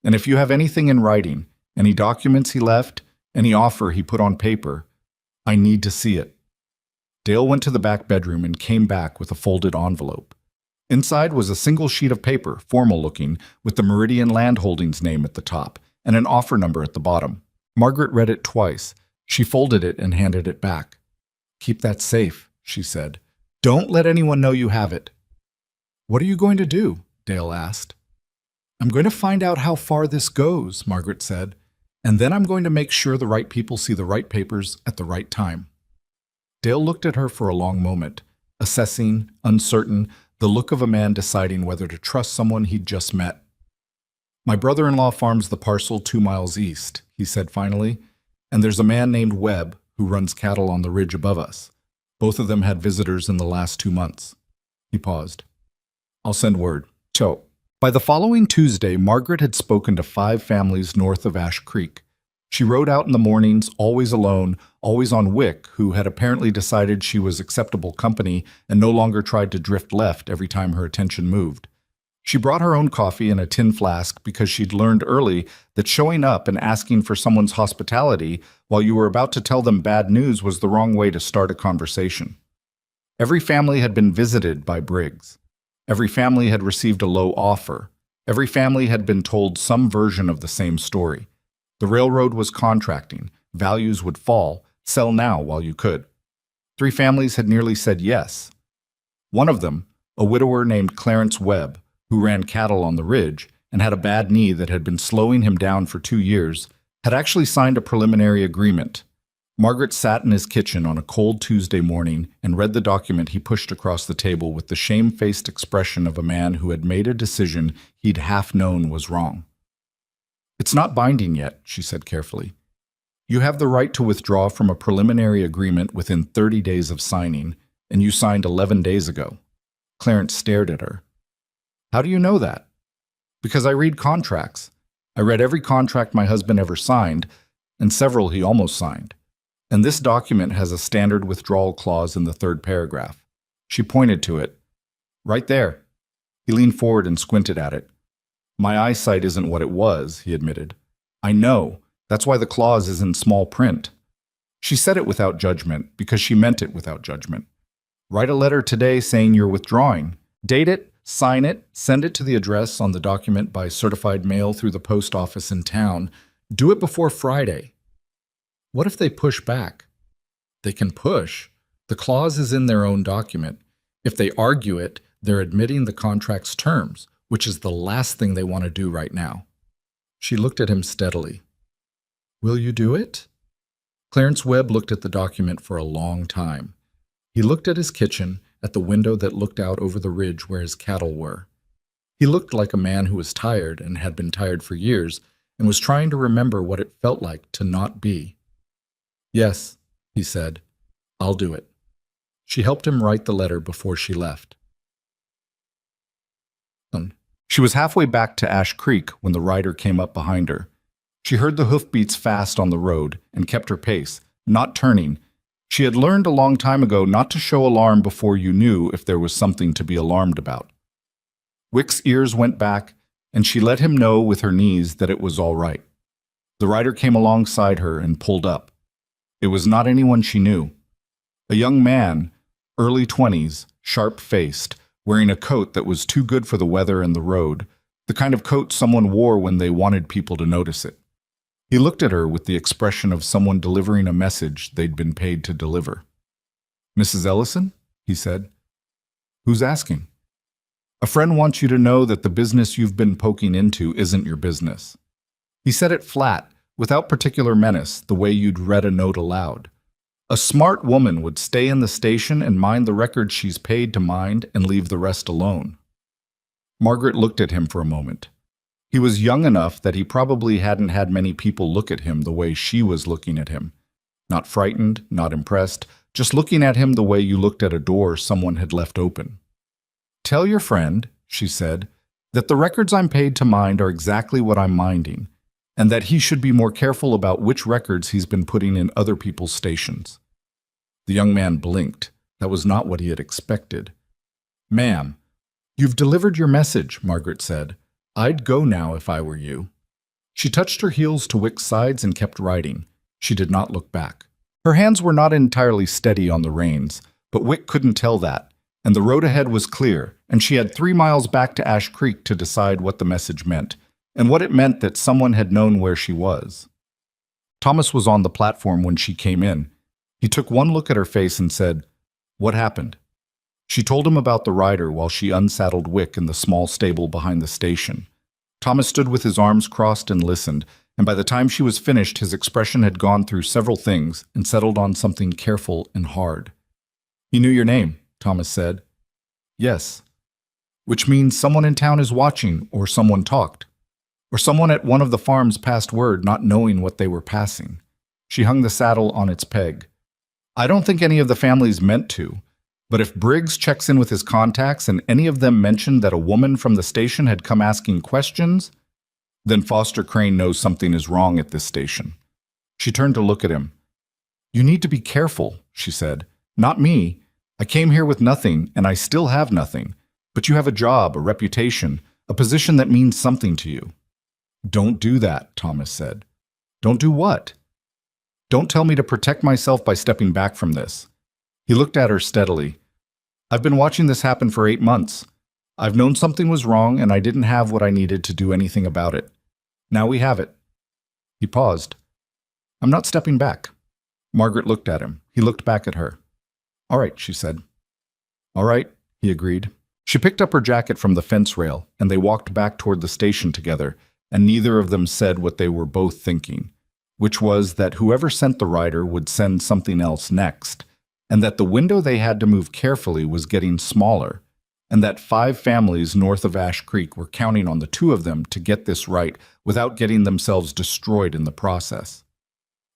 And if you have anything in writing, any documents he left, any offer he put on paper, I need to see it." Dale went to the back bedroom and came back with a folded envelope. Inside was a single sheet of paper, formal looking, with the Meridian Land Holdings name at the top and an offer number at the bottom. Margaret read it twice. She folded it and handed it back. "Keep that safe," she said. "Don't let anyone know you have it." "What are you going to do?" Dale asked. "I'm going to find out how far this goes," Margaret said, "and then I'm going to make sure the right people see the right papers at the right time." Dale looked at her for a long moment, assessing, uncertain, the look of a man deciding whether to trust someone he'd just met. "My brother-in-law farms the parcel 2 miles east," he said finally, "and there's a man named Webb who runs cattle on the ridge above us. Both of them had visitors in the last 2 months." He paused. "I'll send word. So." By the following Tuesday, Margaret had spoken to 5 families north of Ash Creek. She rode out in the mornings, always alone, always on Wick, who had apparently decided she was acceptable company and no longer tried to drift left every time her attention moved. She brought her own coffee in a tin flask because she'd learned early that showing up and asking for someone's hospitality while you were about to tell them bad news was the wrong way to start a conversation. Every family had been visited by Briggs. Every family had received a low offer. Every family had been told some version of the same story. The railroad was contracting. Values would fall. Sell now while you could. 3 families had nearly said yes. One of them, a widower named Clarence Webb, who ran cattle on the ridge and had a bad knee that had been slowing him down for 2 years, had actually signed a preliminary agreement. Margaret sat in his kitchen on a cold Tuesday morning and read the document he pushed across the table with the shamefaced expression of a man who had made a decision he'd half known was wrong. "It's not binding yet," she said carefully. "You have the right to withdraw from a preliminary agreement within 30 days of signing, and you signed 11 days ago." Clarence stared at her. "How do you know that?" "Because I read contracts. I read every contract my husband ever signed, and several he almost signed. And this document has a standard withdrawal clause in the third paragraph. She pointed to it. Right there. He leaned forward and squinted at it. My eyesight isn't what it was, he admitted. I know. That's why the clause is in small print. She said it without judgment, because she meant it without judgment. Write a letter today saying you're withdrawing. Date it, sign it, send it to the address on the document by certified mail through the post office in town. Do it before Friday. What if they push back? They can push. The clause is in their own document. If they argue it, they're admitting the contract's terms, which is the last thing they want to do right now. She looked at him steadily. Will you do it? Clarence Webb looked at the document for a long time. He looked at his kitchen, at the window that looked out over the ridge where his cattle were. He looked like a man who was tired and had been tired for years and was trying to remember what it felt like to not be. Yes, he said, I'll do it. She helped him write the letter before she left. She was halfway back to Ash Creek when the rider came up behind her. She heard the hoofbeats fast on the road and kept her pace, not turning. She had learned a long time ago not to show alarm before you knew if there was something to be alarmed about. Wick's ears went back, and she let him know with her knees that it was all right. The rider came alongside her and pulled up. It was not anyone she knew. A young man, early 20s, sharp-faced, wearing a coat that was too good for the weather and the road, the kind of coat someone wore when they wanted people to notice it. He looked at her with the expression of someone delivering a message they'd been paid to deliver. Mrs. Ellison? He said. Who's asking? A friend wants you to know that the business you've been poking into isn't your business. He said it flat, without particular menace, the way you'd read a note aloud. A smart woman would stay in the station and mind the records she's paid to mind and leave the rest alone. Margaret looked at him for a moment. He was young enough that he probably hadn't had many people look at him the way she was looking at him. Not frightened, not impressed, just looking at him the way you looked at a door someone had left open. Tell your friend, she said, that the records I'm paid to mind are exactly what I'm minding, and that he should be more careful about which records he's been putting in other people's stations. The young man blinked. That was not what he had expected. Ma'am, you've delivered your message, Margaret said. I'd go now if I were you. She touched her heels to Wick's sides and kept riding. She did not look back. Her hands were not entirely steady on the reins, but Wick couldn't tell that, and the road ahead was clear, and she had 3 miles back to Ash Creek to decide what the message meant, and what it meant that someone had known where she was. Thomas was on the platform when she came in. He took one look at her face and said, What happened? She told him about the rider while she unsaddled Wick in the small stable behind the station. Thomas stood with his arms crossed and listened, and by the time she was finished, his expression had gone through several things and settled on something careful and hard. He knew your name, Thomas said. Yes. Which means someone in town is watching, or someone talked. Or someone at one of the farms passed word not knowing what they were passing. She hung the saddle on its peg. I don't think any of the families meant to, but if Briggs checks in with his contacts and any of them mentioned that a woman from the station had come asking questions, then Foster Crane knows something is wrong at this station. She turned to look at him. You need to be careful, she said. Not me. I came here with nothing, and I still have nothing. But you have a job, a reputation, a position that means something to you. Don't do that, Thomas said. Don't do what? Don't tell me to protect myself by stepping back from this. He looked at her steadily. I've been watching this happen for 8 months. I've known something was wrong, and I didn't have what I needed to do anything about it. Now we have it. He paused. I'm not stepping back. Margaret looked at him. He looked back at her. All right, she said. All right, he agreed. She picked up her jacket from the fence rail, and they walked back toward the station together, and neither of them said what they were both thinking, which was that whoever sent the rider would send something else next, and that the window they had to move carefully was getting smaller, and that 5 families north of Ash Creek were counting on the 2 of them to get this right without getting themselves destroyed in the process.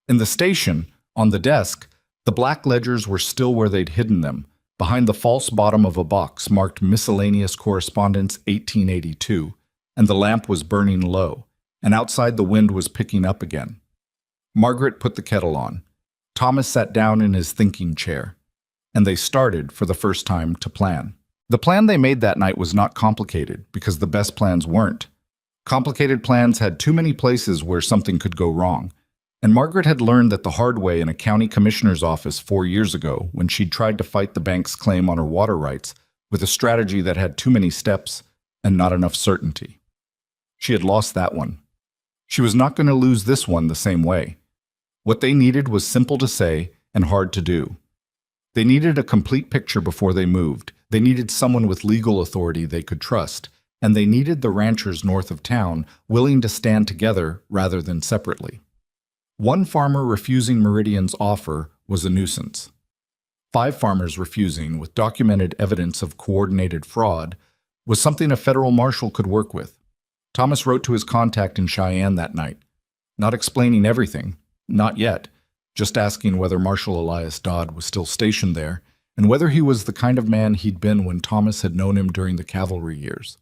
In the station, on the desk, the black ledgers were still where they'd hidden them, behind the false bottom of a box marked Miscellaneous Correspondence 1882, and the lamp was burning low, and outside the wind was picking up again. Margaret put the kettle on. Thomas sat down in his thinking chair, and they started, for the first time, to plan. The plan they made that night was not complicated, because the best plans weren't. Complicated plans had too many places where something could go wrong, and Margaret had learned that the hard way in a county commissioner's office 4 years ago when she'd tried to fight the bank's claim on her water rights with a strategy that had too many steps and not enough certainty. She had lost that one. She was not going to lose this one the same way. What they needed was simple to say and hard to do. They needed a complete picture before they moved. They needed someone with legal authority they could trust, and they needed the ranchers north of town willing to stand together rather than separately. One farmer refusing Meridian's offer was a nuisance. 5 farmers refusing, with documented evidence of coordinated fraud, was something a federal marshal could work with. Thomas wrote to his contact in Cheyenne that night, not explaining everything, not yet, just asking whether Marshal Elias Dodd was still stationed there and whether he was the kind of man he'd been when Thomas had known him during the cavalry years.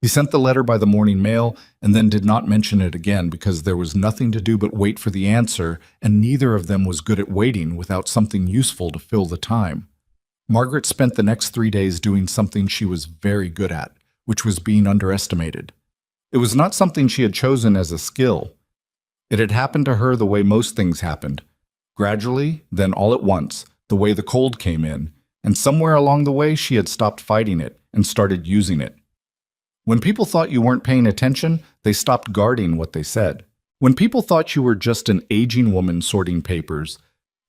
He sent the letter by the morning mail and then did not mention it again because there was nothing to do but wait for the answer, and neither of them was good at waiting without something useful to fill the time. Margaret spent the next 3 days doing something she was very good at, which was being underestimated. It was not something she had chosen as a skill. It had happened to her the way most things happened. Gradually, then all at once, the way the cold came in, and somewhere along the way she had stopped fighting it and started using it. When people thought you weren't paying attention, they stopped guarding what they said. When people thought you were just an aging woman sorting papers,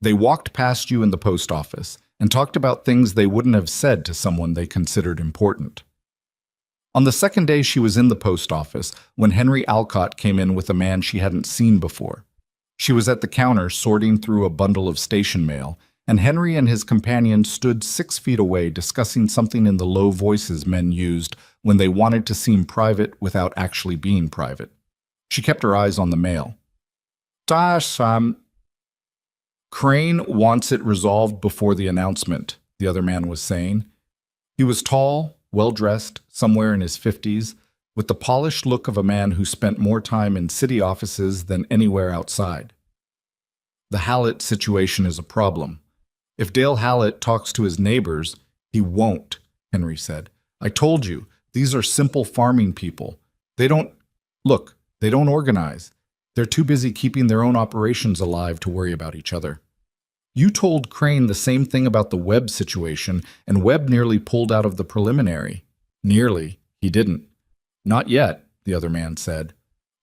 they walked past you in the post office and talked about things they wouldn't have said to someone they considered important. On the second day she was in the post office when Henry Alcott came in with a man she hadn't seen before. She was at the counter sorting through a bundle of station mail, and Henry and his companion stood 6 feet away discussing something in the low voices men used when they wanted to seem private without actually being private. She kept her eyes on the mail. Crane wants it resolved before the announcement, the other man was saying. He was tall, well-dressed, somewhere in his 50s, with the polished look of a man who spent more time in city offices than anywhere outside. The Hallett situation is a problem. If Dale Hallett talks to his neighbors, he won't, Henry said. I told you, these are simple farming people. They don't organize. They're too busy keeping their own operations alive to worry about each other. You told Crane the same thing about the Webb situation, and Webb nearly pulled out of the preliminary. Nearly. He didn't. Not yet, the other man said.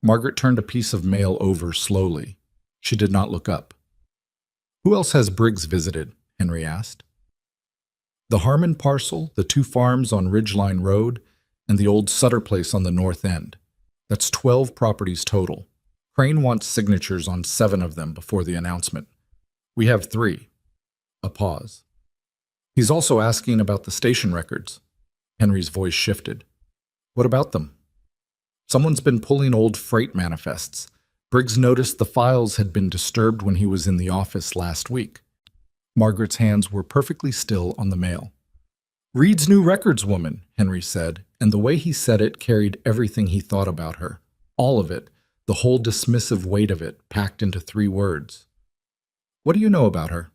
Margaret turned a piece of mail over slowly. She did not look up. Who else has Briggs visited? Henry asked. The Harmon parcel, the 2 farms on Ridgeline Road, and the old Sutter place on the north end. That's 12 properties total. Crane wants signatures on 7 of them before the announcement. We have 3. A pause. He's also asking about the station records. Henry's voice shifted. What about them? Someone's been pulling old freight manifests. Briggs noticed the files had been disturbed when he was in the office last week. Margaret's hands were perfectly still on the mail. Reed's new records woman, Henry said, and the way he said it carried everything he thought about her. All of it, the whole dismissive weight of it, packed into 3 words. What do you know about her?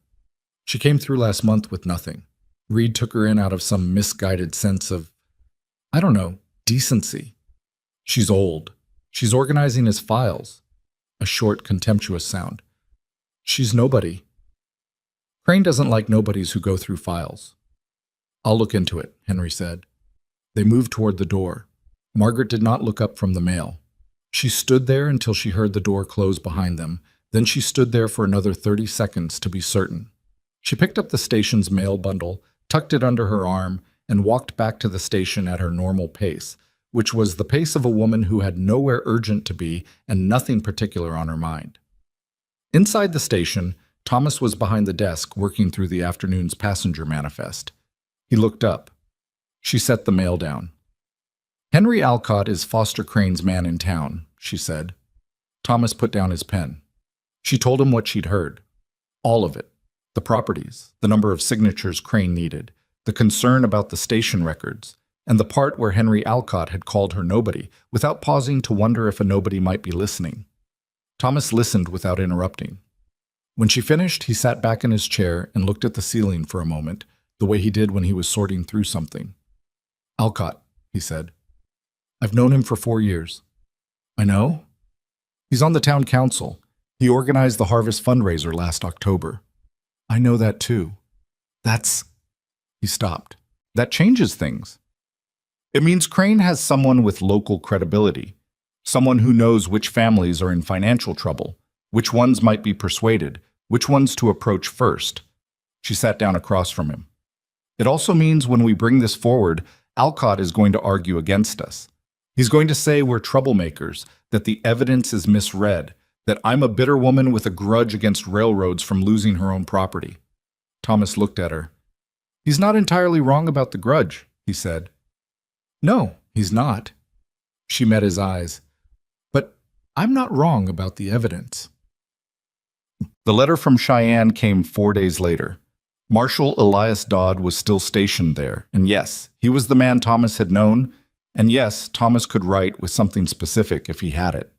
She came through last month with nothing. Reed took her in out of some misguided sense of, decency. She's old. She's organizing his files. A short, contemptuous sound. She's nobody. Crane doesn't like nobodies who go through files. I'll look into it, Henry said. They moved toward the door. Margaret did not look up from the mail. She stood there until she heard the door close behind them. Then she stood there for another 30 seconds to be certain. She picked up the station's mail bundle, tucked it under her arm, and walked back to the station at her normal pace, which was the pace of a woman who had nowhere urgent to be and nothing particular on her mind. Inside the station, Thomas was behind the desk working through the afternoon's passenger manifest. He looked up. She set the mail down. Henry Alcott is Foster Crane's man in town, she said. Thomas put down his pen. She told him what she'd heard. All of it. The properties, the number of signatures Crane needed, the concern about the station records. and the part where Henry Alcott had called her nobody, without pausing to wonder if a nobody might be listening. Thomas listened without interrupting. When she finished, he sat back in his chair and looked at the ceiling for a moment, the way he did when he was sorting through something. "Alcott," he said. "I've known him for 4 years." "I know?" "He's on the town council. He organized the Harvest fundraiser last October." "I know that too." That's... He stopped. "That changes things." "It means Crane has someone with local credibility, someone who knows which families are in financial trouble, which ones might be persuaded, which ones to approach first." She sat down across from him. "It also means when we bring this forward, Alcott is going to argue against us. He's going to say we're troublemakers, that the evidence is misread, that I'm a bitter woman with a grudge against railroads from losing her own property." Thomas looked at her. "He's not entirely wrong about the grudge," he said. "No, he's not." She met his eyes. "But I'm not wrong about the evidence." The letter from Cheyenne came 4 days later. Marshal Elias Dodd was still stationed there, and yes, he was the man Thomas had known, and yes, Thomas could write with something specific if he had it.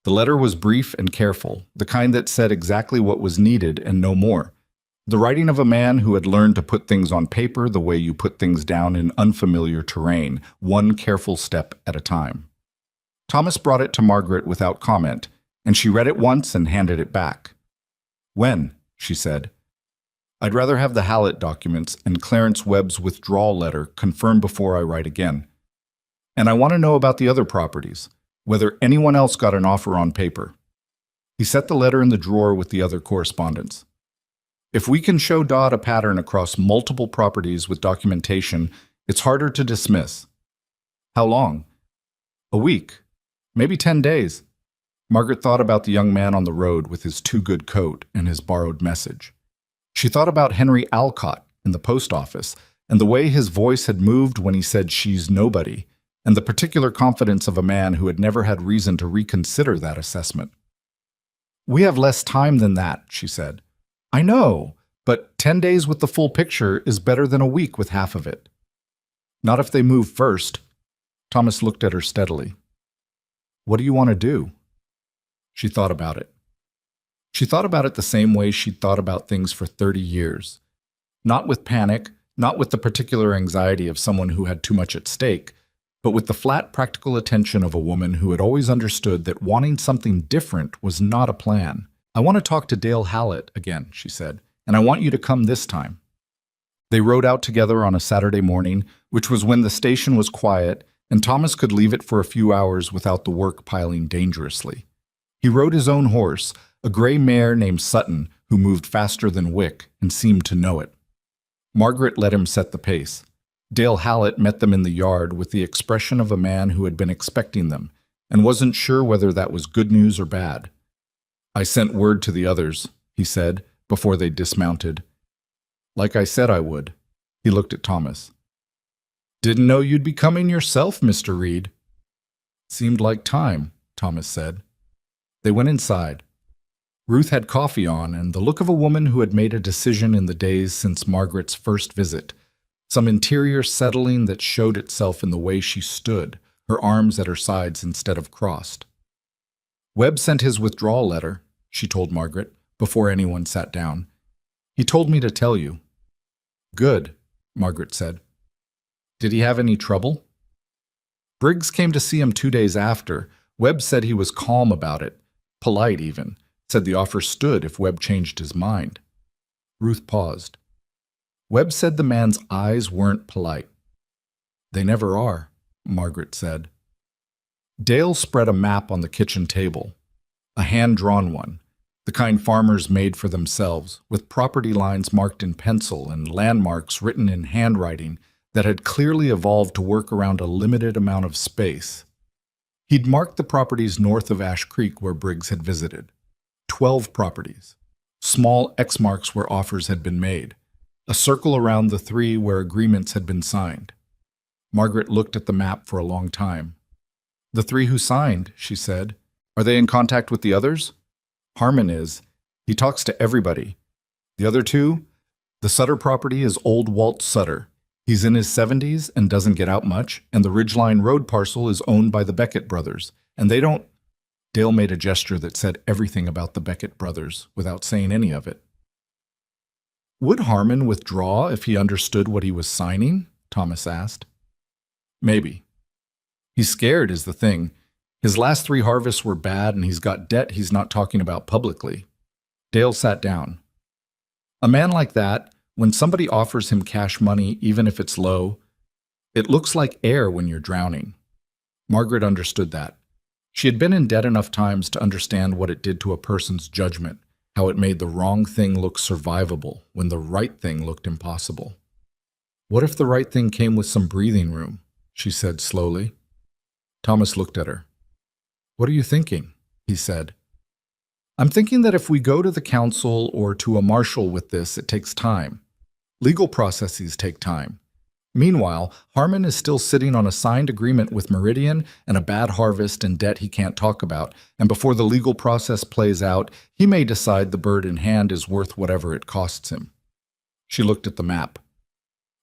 The letter was brief and careful, the kind that said exactly what was needed and no more. The writing of a man who had learned to put things on paper the way you put things down in unfamiliar terrain, one careful step at a time. Thomas brought it to Margaret without comment, and she read it once and handed it back. "When?" she said. "I'd rather have the Hallett documents and Clarence Webb's withdrawal letter confirmed before I write again. And I want to know about the other properties, whether anyone else got an offer on paper." He set the letter in the drawer with the other correspondence. "If we can show Dodd a pattern across multiple properties with documentation, it's harder to dismiss." "How long?" "A week. Maybe 10 days. Margaret thought about the young man on the road with his too-good coat and his borrowed message. She thought about Henry Alcott in the post office and the way his voice had moved when he said she's nobody, and the particular confidence of a man who had never had reason to reconsider that assessment. "We have less time than that," she said. "I know, but 10 days with the full picture is better than a week with half of it." "Not if they move first." Thomas looked at her steadily. "What do you want to do?" She thought about it. She thought about it the same way she'd thought about things for 30 years. Not with panic, not with the particular anxiety of someone who had too much at stake, but with the flat, practical attention of a woman who had always understood that wanting something different was not a plan. "I want to talk to Dale Hallett again," she said, "and I want you to come this time." They rode out together on a Saturday morning, which was when the station was quiet, and Thomas could leave it for a few hours without the work piling dangerously. He rode his own horse, a gray mare named Sutton, who moved faster than Wick and seemed to know it. Margaret let him set the pace. Dale Hallett met them in the yard with the expression of a man who had been expecting them and wasn't sure whether that was good news or bad. "I sent word to the others," he said, before they dismounted. "Like I said I would." He looked at Thomas. "Didn't know you'd be coming yourself, Mr. Reed." "Seemed like time," Thomas said. They went inside. Ruth had coffee on and the look of a woman who had made a decision in the days since Margaret's first visit, some interior settling that showed itself in the way she stood, her arms at her sides instead of crossed. "Webb sent his withdrawal letter," she told Margaret, before anyone sat down. "He told me to tell you." "Good," Margaret said. "Did he have any trouble?" "Briggs came to see him 2 days after. Webb said he was calm about it, polite even. Said the offer stood if Webb changed his mind." Ruth paused. "Webb said the man's eyes weren't polite." "They never are," Margaret said. Dale spread a map on the kitchen table, a hand-drawn one, the kind farmers made for themselves, with property lines marked in pencil and landmarks written in handwriting that had clearly evolved to work around a limited amount of space. He'd marked the properties north of Ash Creek where Briggs had visited. 12 properties. Small X marks where offers had been made. A circle around the 3 where agreements had been signed. Margaret looked at the map for a long time. "The 3 who signed," she said. "Are they in contact with the others?" "Harmon is. He talks to everybody. The other 2? The Sutter property is old Walt Sutter. He's in his 70s and doesn't get out much, and the Ridgeline Road parcel is owned by the Beckett brothers, and they don't. Dale made a gesture that said everything about the Beckett brothers without saying any of it. Would Harmon withdraw if he understood what he was signing? Thomas asked. Maybe. He's scared is the thing. His last 3 harvests were bad, and he's got debt he's not talking about publicly. Dale sat down. A man like that, when somebody offers him cash money, even if it's low, it looks like air when you're drowning. Margaret understood that. She had been in debt enough times to understand what it did to a person's judgment, how it made the wrong thing look survivable when the right thing looked impossible. What if the right thing came with some breathing room? She said slowly. Thomas looked at her. What are you thinking? He said. I'm thinking that if we go to the council or to a marshal with this, it takes time. Legal processes take time. Meanwhile, Harmon is still sitting on a signed agreement with Meridian and a bad harvest and debt he can't talk about, and before the legal process plays out, he may decide the bird in hand is worth whatever it costs him. She looked at the map.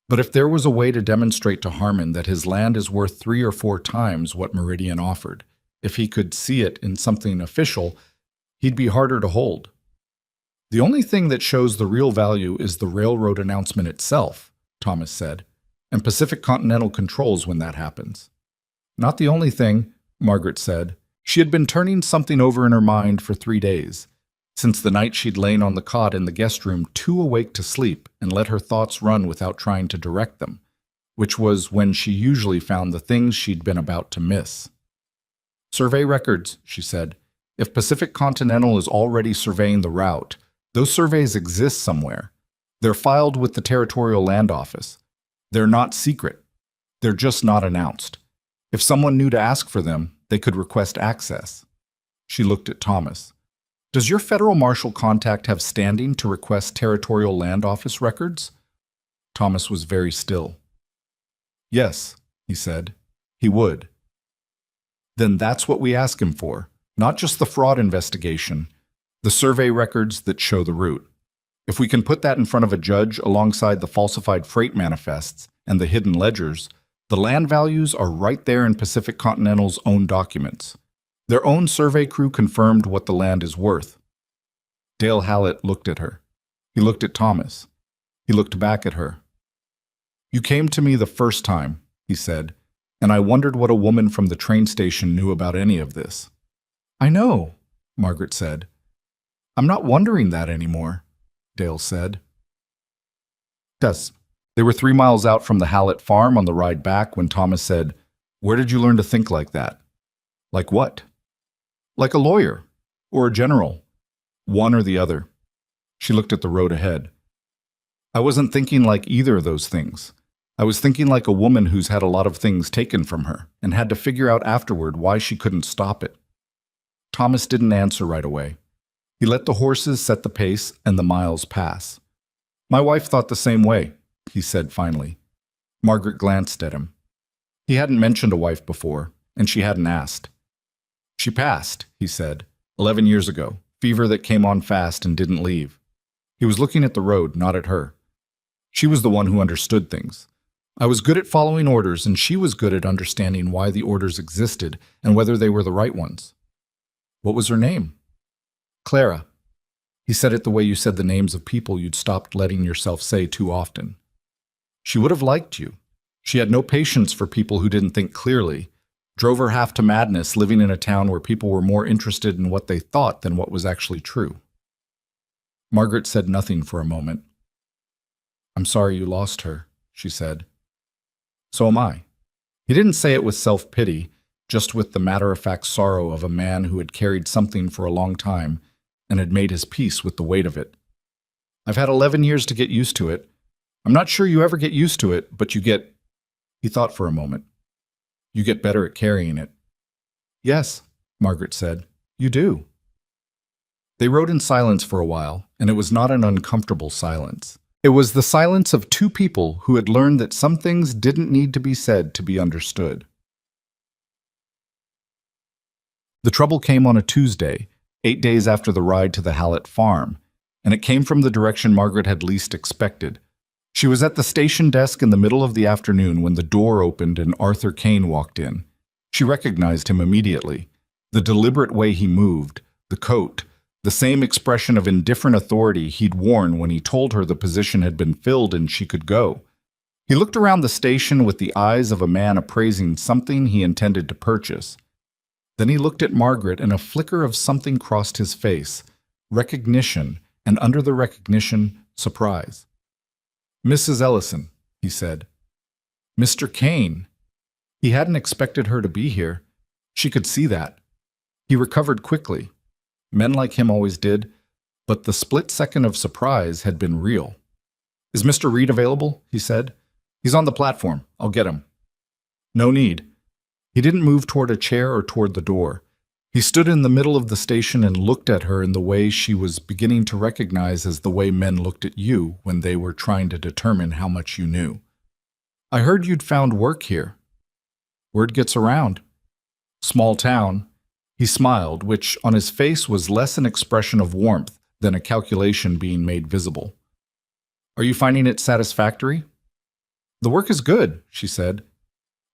But if there was a way to demonstrate to Harmon that his land is worth 3 or 4 times what Meridian offered, if he could see it in something official, he'd be harder to hold. The only thing that shows the real value is the railroad announcement itself, Thomas said, and Pacific Continental controls when that happens. Not the only thing, Margaret said. She had been turning something over in her mind for 3 days, since the night she'd lain on the cot in the guest room too awake to sleep and let her thoughts run without trying to direct them, which was when she usually found the things she'd been about to miss. Survey records, she said. If Pacific Continental is already surveying the route, those surveys exist somewhere. They're filed with the Territorial Land Office. They're not secret. They're just not announced. If someone knew to ask for them, they could request access. She looked at Thomas. Does your federal marshal contact have standing to request Territorial Land Office records? Thomas was very still. Yes, he said. He would. Then that's what we ask him for. Not just the fraud investigation, the survey records that show the route. If we can put that in front of a judge alongside the falsified freight manifests and the hidden ledgers, the land values are right there in Pacific Continental's own documents. Their own survey crew confirmed what the land is worth. Dale Hallett looked at her. He looked at Thomas. He looked back at her. You came to me the first time, he said, and I wondered what a woman from the train station knew about any of this. I know, Margaret said. I'm not wondering that anymore, Dale said. Yes. They were 3 miles out from the Hallett farm on the ride back when Thomas said, Where did you learn to think like that? Like what? Like a lawyer, or a general. One or the other. She looked at the road ahead. I wasn't thinking like either of those things. I was thinking like a woman who's had a lot of things taken from her and had to figure out afterward why she couldn't stop it. Thomas didn't answer right away. He let the horses set the pace and the miles pass. My wife thought the same way, he said finally. Margaret glanced at him. He hadn't mentioned a wife before, and she hadn't asked. She passed, he said, 11 years ago, fever that came on fast and didn't leave. He was looking at the road, not at her. She was the one who understood things. I was good at following orders, and she was good at understanding why the orders existed and whether they were the right ones. What was her name? Clara. He said it the way you said the names of people you'd stopped letting yourself say too often. She would have liked you. She had no patience for people who didn't think clearly, drove her half to madness living in a town where people were more interested in what they thought than what was actually true. Margaret said nothing for a moment. I'm sorry you lost her, she said. So am I. He didn't say it with self-pity, just with the matter-of-fact sorrow of a man who had carried something for a long time and had made his peace with the weight of it. I've had 11 years to get used to it. I'm not sure you ever get used to it, but you get... He thought for a moment. You get better at carrying it. Yes, Margaret said. You do. They rode in silence for a while, and it was not an uncomfortable silence. It was the silence of 2 people who had learned that some things didn't need to be said to be understood. The trouble came on a Tuesday, 8 days after the ride to the Hallett farm, and it came from the direction Margaret had least expected. She was at the station desk in the middle of the afternoon when the door opened and Arthur Kane walked in. She recognized him immediately. The deliberate way he moved, the coat, the same expression of indifferent authority he'd worn when he told her the position had been filled and she could go. He looked around the station with the eyes of a man appraising something he intended to purchase. Then he looked at Margaret and a flicker of something crossed his face. Recognition, and under the recognition, surprise. "Mrs. Ellison," he said. "Mr. Kane." He hadn't expected her to be here. She could see that. He recovered quickly. Men like him always did, but the split second of surprise had been real. "Is Mr. Reed available?" he said. "He's on the platform. I'll get him." "No need." He didn't move toward a chair or toward the door. He stood in the middle of the station and looked at her in the way she was beginning to recognize as the way men looked at you when they were trying to determine how much you knew. "I heard you'd found work here." "Word gets around." "Small town." He smiled, which on his face was less an expression of warmth than a calculation being made visible. "Are you finding it satisfactory?" "The work is good," she said.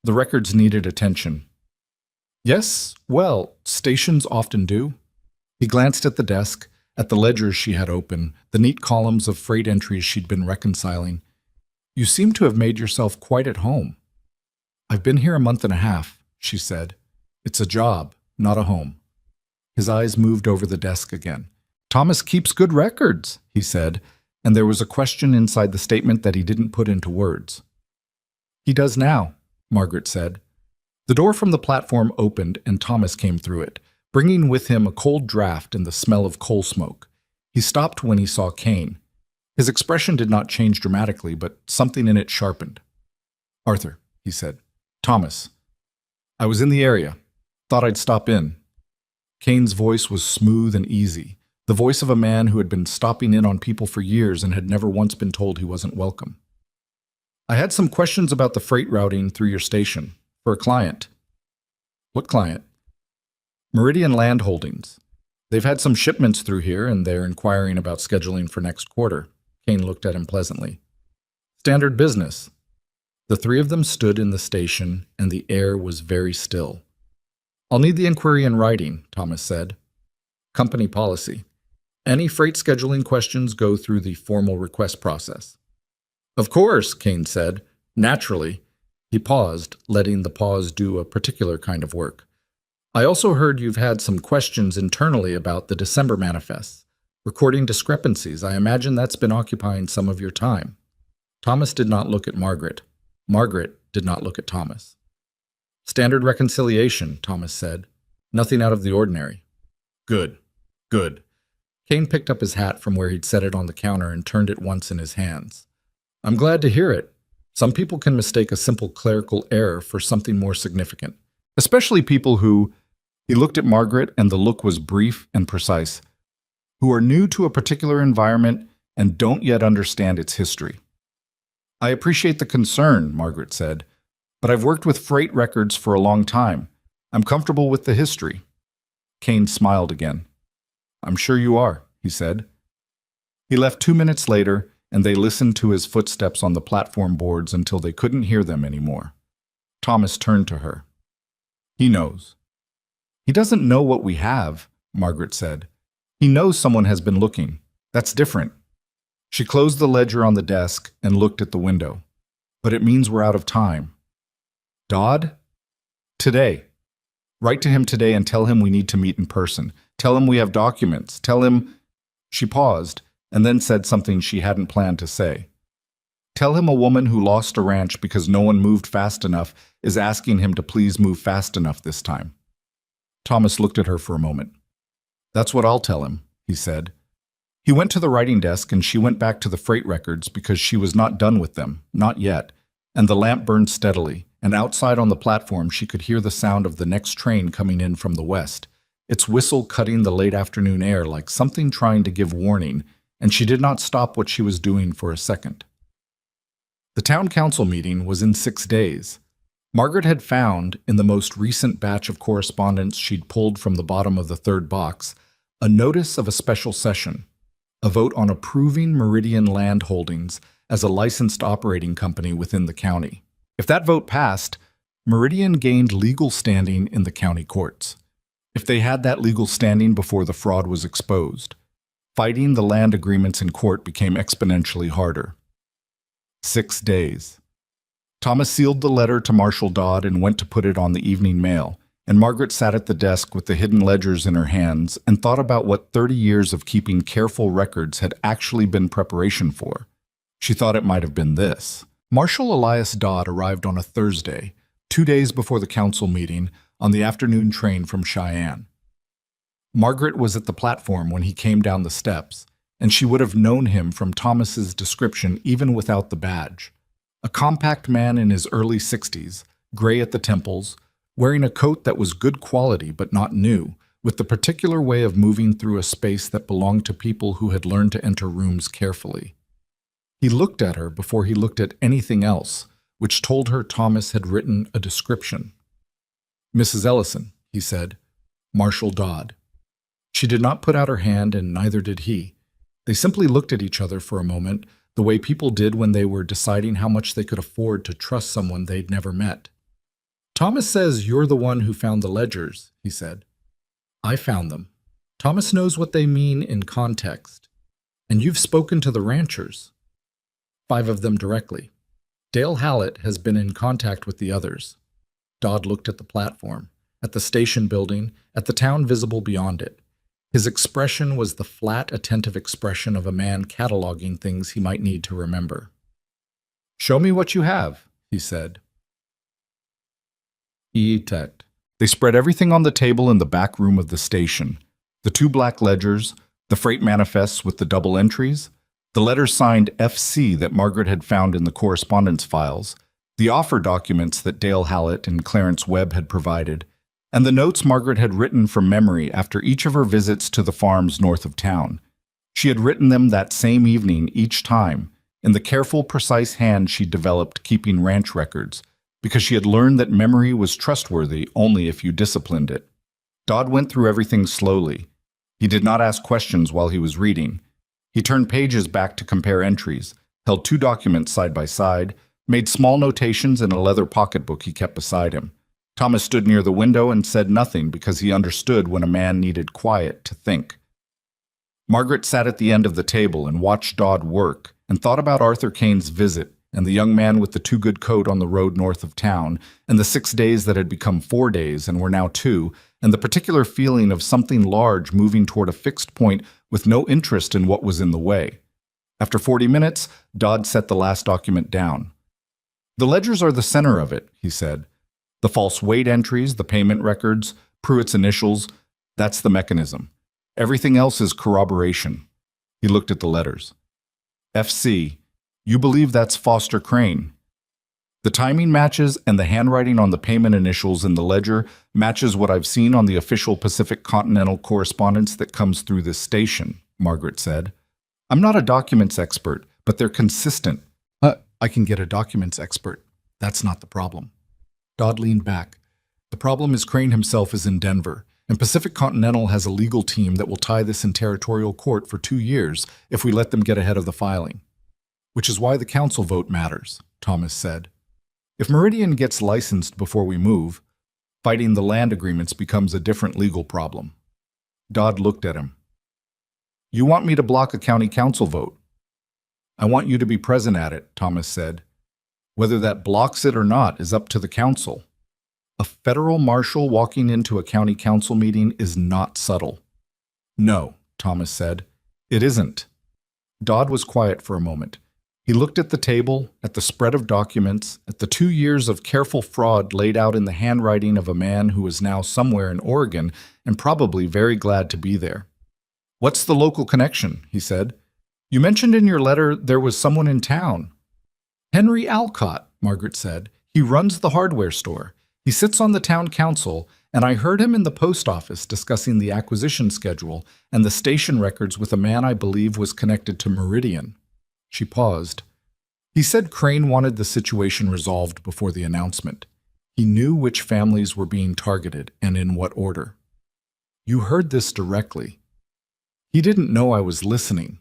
The records needed attention. "Yes, well, stations often do." He glanced at the desk, at the ledgers she had open, the neat columns of freight entries she'd been reconciling. "You seem to have made yourself quite at home." "I've been here a month and a half," she said. "It's a job, not a home." His eyes moved over the desk again. "Thomas keeps good records," he said, and there was a question inside the statement that he didn't put into words. "He does now," Margaret said. The door from the platform opened and Thomas came through it, bringing with him a cold draft and the smell of coal smoke. He stopped when he saw Kane. His expression did not change dramatically, but something in it sharpened. "Arthur," he said. "Thomas. I was in the area. Thought I'd stop in." Kane's voice was smooth and easy, the voice of a man who had been stopping in on people for years and had never once been told he wasn't welcome. "I had some questions about the freight routing through your station. For a client." "What client?" "Meridian Land Holdings. They've had some shipments through here, and they're inquiring about scheduling for next quarter." Kane looked at him pleasantly. "Standard business." The three of them stood in the station, and the air was very still. "I'll need the inquiry in writing," Thomas said. "Company policy. Any freight scheduling questions go through the formal request process." "Of course," Kane said. "Naturally." He paused, letting the pause do a particular kind of work. "I also heard you've had some questions internally about the December manifests, recording discrepancies. I imagine that's been occupying some of your time." Thomas did not look at Margaret. Margaret did not look at Thomas. "Standard reconciliation," Thomas said. "Nothing out of the ordinary." "Good, good." Kane picked up his hat from where he'd set it on the counter and turned it once in his hands. "I'm glad to hear it. Some people can mistake a simple clerical error for something more significant, especially people who," he looked at Margaret and the look was brief and precise, "who are new to a particular environment and don't yet understand its history." "I appreciate the concern," Margaret said, "but I've worked with freight records for a long time. I'm comfortable with the history." Kane smiled again. "I'm sure you are," he said. He left 2 minutes later, and they listened to his footsteps on the platform boards until they couldn't hear them anymore. Thomas turned to her. "He knows." "He doesn't know what we have," Margaret said. "He knows someone has been looking. That's different." She closed the ledger on the desk and looked at the window. "But it means we're out of time." "Dodd?" "Today. Write to him today and tell him we need to meet in person. Tell him we have documents. Tell him—" She paused, and then said something she hadn't planned to say. "Tell him a woman who lost a ranch because no one moved fast enough is asking him to please move fast enough this time." Thomas looked at her for a moment. "That's what I'll tell him," he said. He went to the writing desk and she went back to the freight records because she was not done with them, not yet, and the lamp burned steadily, and outside on the platform she could hear the sound of the next train coming in from the west, its whistle cutting the late afternoon air like something trying to give warning, and she did not stop what she was doing for a second. The town council meeting was in 6 days. Margaret had found, in the most recent batch of correspondence she'd pulled from the bottom of the third box, a notice of a special session, a vote on approving Meridian Land Holdings as a licensed operating company within the county. If that vote passed, Meridian gained legal standing in the county courts. If they had that legal standing before the fraud was exposed, fighting the land agreements in court became exponentially harder. 6 days. Thomas sealed the letter to Marshall Dodd and went to put it on the evening mail, and Margaret sat at the desk with the hidden ledgers in her hands and thought about what 30 years of keeping careful records had actually been preparation for. She thought it might have been this. Marshall Elias Dodd arrived on a Thursday, 2 days before the council meeting, on the afternoon train from Cheyenne. Margaret was at the platform when he came down the steps, and she would have known him from Thomas's description even without the badge. A compact man in his early 60s, gray at the temples, wearing a coat that was good quality but not new, with the particular way of moving through a space that belonged to people who had learned to enter rooms carefully. He looked at her before he looked at anything else, which told her Thomas had written a description. "Mrs. Ellison," he said. "Marshall Dodd." She did not put out her hand, and neither did he. They simply looked at each other for a moment, the way people did when they were deciding how much they could afford to trust someone they'd never met. "Thomas says you're the one who found the ledgers," he said. "I found them. Thomas knows what they mean in context. And you've spoken to the ranchers. 5 of them directly. Dale Hallett has been in contact with the others." Dodd looked at the platform, at the station building, at the town visible beyond it. His expression was the flat, attentive expression of a man cataloging things he might need to remember. "Show me what you have," he said. They spread everything on the table in the back room of the station. The 2 black ledgers, the freight manifests with the double entries, the letters signed FC that Margaret had found in the correspondence files, the offer documents that Dale Hallett and Clarence Webb had provided, and the notes Margaret had written from memory after each of her visits to the farms north of town. She had written them that same evening each time, in the careful, precise hand she'd developed keeping ranch records, because she had learned that memory was trustworthy only if you disciplined it. Dodd went through everything slowly. He did not ask questions while he was reading. He turned pages back to compare entries, held 2 documents side by side, made small notations in a leather pocketbook he kept beside him. Thomas stood near the window and said nothing because he understood when a man needed quiet to think. Margaret sat at the end of the table and watched Dodd work and thought about Arthur Kane's visit and the young man with the too-good coat on the road north of town, and the 6 days that had become 4 days and were now 2, and the particular feeling of something large moving toward a fixed point with no interest in what was in the way. After 40 minutes, Dodd set the last document down. "The ledgers are the center of it," he said. "The false weight entries, the payment records, Pruitt's initials, that's the mechanism. Everything else is corroboration." He looked at the letters. "FC. You believe that's Foster Crane. The timing matches, and the handwriting on the payment initials in the ledger matches what I've seen on the official Pacific Continental correspondence that comes through this station," Margaret said. "I'm not a documents expert, but they're consistent." I can get a documents expert. That's not the problem." Dodd leaned back. "The problem is Crane himself is in Denver, and Pacific Continental has a legal team that will tie this in territorial court for 2 years if we let them get ahead of the filing. Which is why the council vote matters," Thomas said. "If Meridian gets licensed before we move, fighting the land agreements becomes a different legal problem." Dodd looked at him. "You want me to block a county council vote?" "I want you to be present at it," Thomas said. "Whether that blocks it or not is up to the council. A federal marshal walking into a county council meeting is not subtle." "No," Thomas said. "It isn't." Dodd was quiet for a moment. He looked at the table, at the spread of documents, at the 2 years of careful fraud laid out in the handwriting of a man who was now somewhere in Oregon and probably very glad to be there. "What's the local connection?" he said. "You mentioned in your letter there was someone in town." "Henry Alcott," Margaret said. "He runs the hardware store. He sits on the town council, and I heard him in the post office discussing the acquisition schedule and the station records with a man I believe was connected to Meridian." She paused. "He said Crane wanted the situation resolved before the announcement. He knew which families were being targeted and in what order." "You heard this directly." "He didn't know I was listening."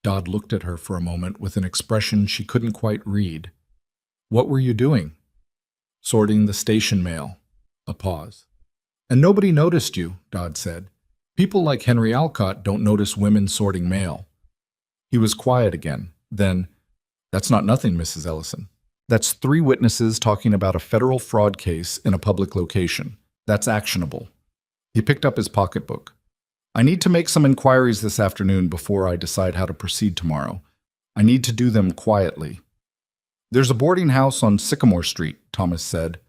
Dodd looked at her for a moment with an expression she couldn't quite read. What were you doing? Sorting the station mail. A pause. And nobody noticed you, Dodd said. People like Henry Alcott don't notice women sorting mail. He was quiet again. Then, that's not nothing, Mrs. Ellison. That's 3 witnesses talking about a federal fraud case in a public location. That's actionable. He picked up his pocketbook. I need to make some inquiries this afternoon before I decide how to proceed tomorrow. I need to do them quietly. There's a boarding house on Sycamore Street, Thomas said.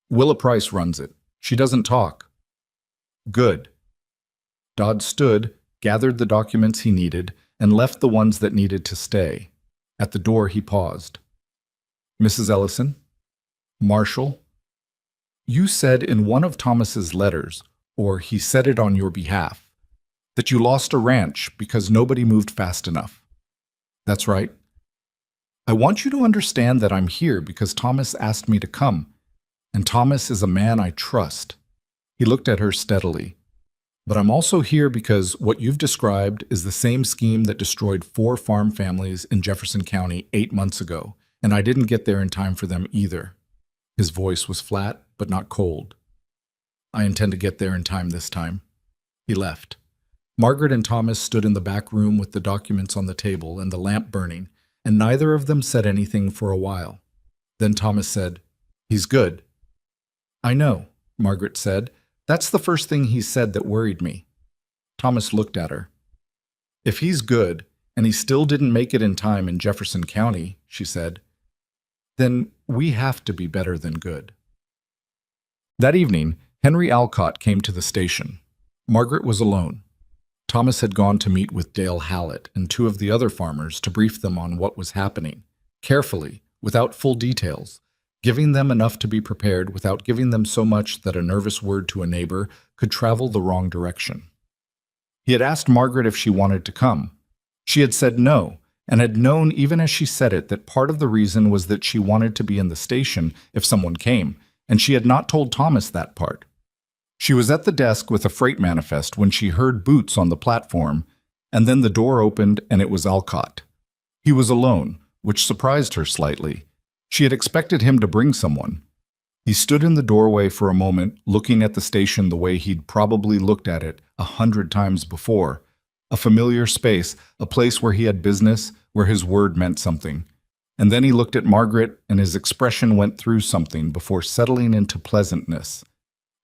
Willa Price runs it. She doesn't talk. Good. Dodd stood, gathered the documents he needed, and left the ones that needed to stay. At the door, he paused. Mrs. Ellison? Marshall? You said in one of Thomas's letters, or he said it on your behalf, that you lost a ranch because nobody moved fast enough. That's right. I want you to understand that I'm here because Thomas asked me to come, and Thomas is a man I trust. He looked at her steadily. But I'm also here because what you've described is the same scheme that destroyed 4 farm families in Jefferson County 8 months ago, and I didn't get there in time for them either. His voice was flat, but not cold. I intend to get there in time this time. He left. Margaret and Thomas stood in the back room with the documents on the table and the lamp burning, and neither of them said anything for a while. Then Thomas said, He's good. I know, Margaret said. That's the first thing he said that worried me. Thomas looked at her. If he's good, and he still didn't make it in time in Jefferson County, she said, then we have to be better than good. That evening, Henry Alcott came to the station. Margaret was alone. Thomas had gone to meet with Dale Hallett and 2 of the other farmers to brief them on what was happening, carefully, without full details, giving them enough to be prepared without giving them so much that a nervous word to a neighbor could travel the wrong direction. He had asked Margaret if she wanted to come. She had said no, and had known even as she said it that part of the reason was that she wanted to be in the station if someone came, and she had not told Thomas that part. She was at the desk with a freight manifest when she heard boots on the platform, and then the door opened and it was Alcott. He was alone, which surprised her slightly. She had expected him to bring someone. He stood in the doorway for a moment, looking at the station the way he'd probably looked at it 100 times before. A familiar space, a place where he had business, where his word meant something. And then he looked at Margaret, and his expression went through something before settling into pleasantness.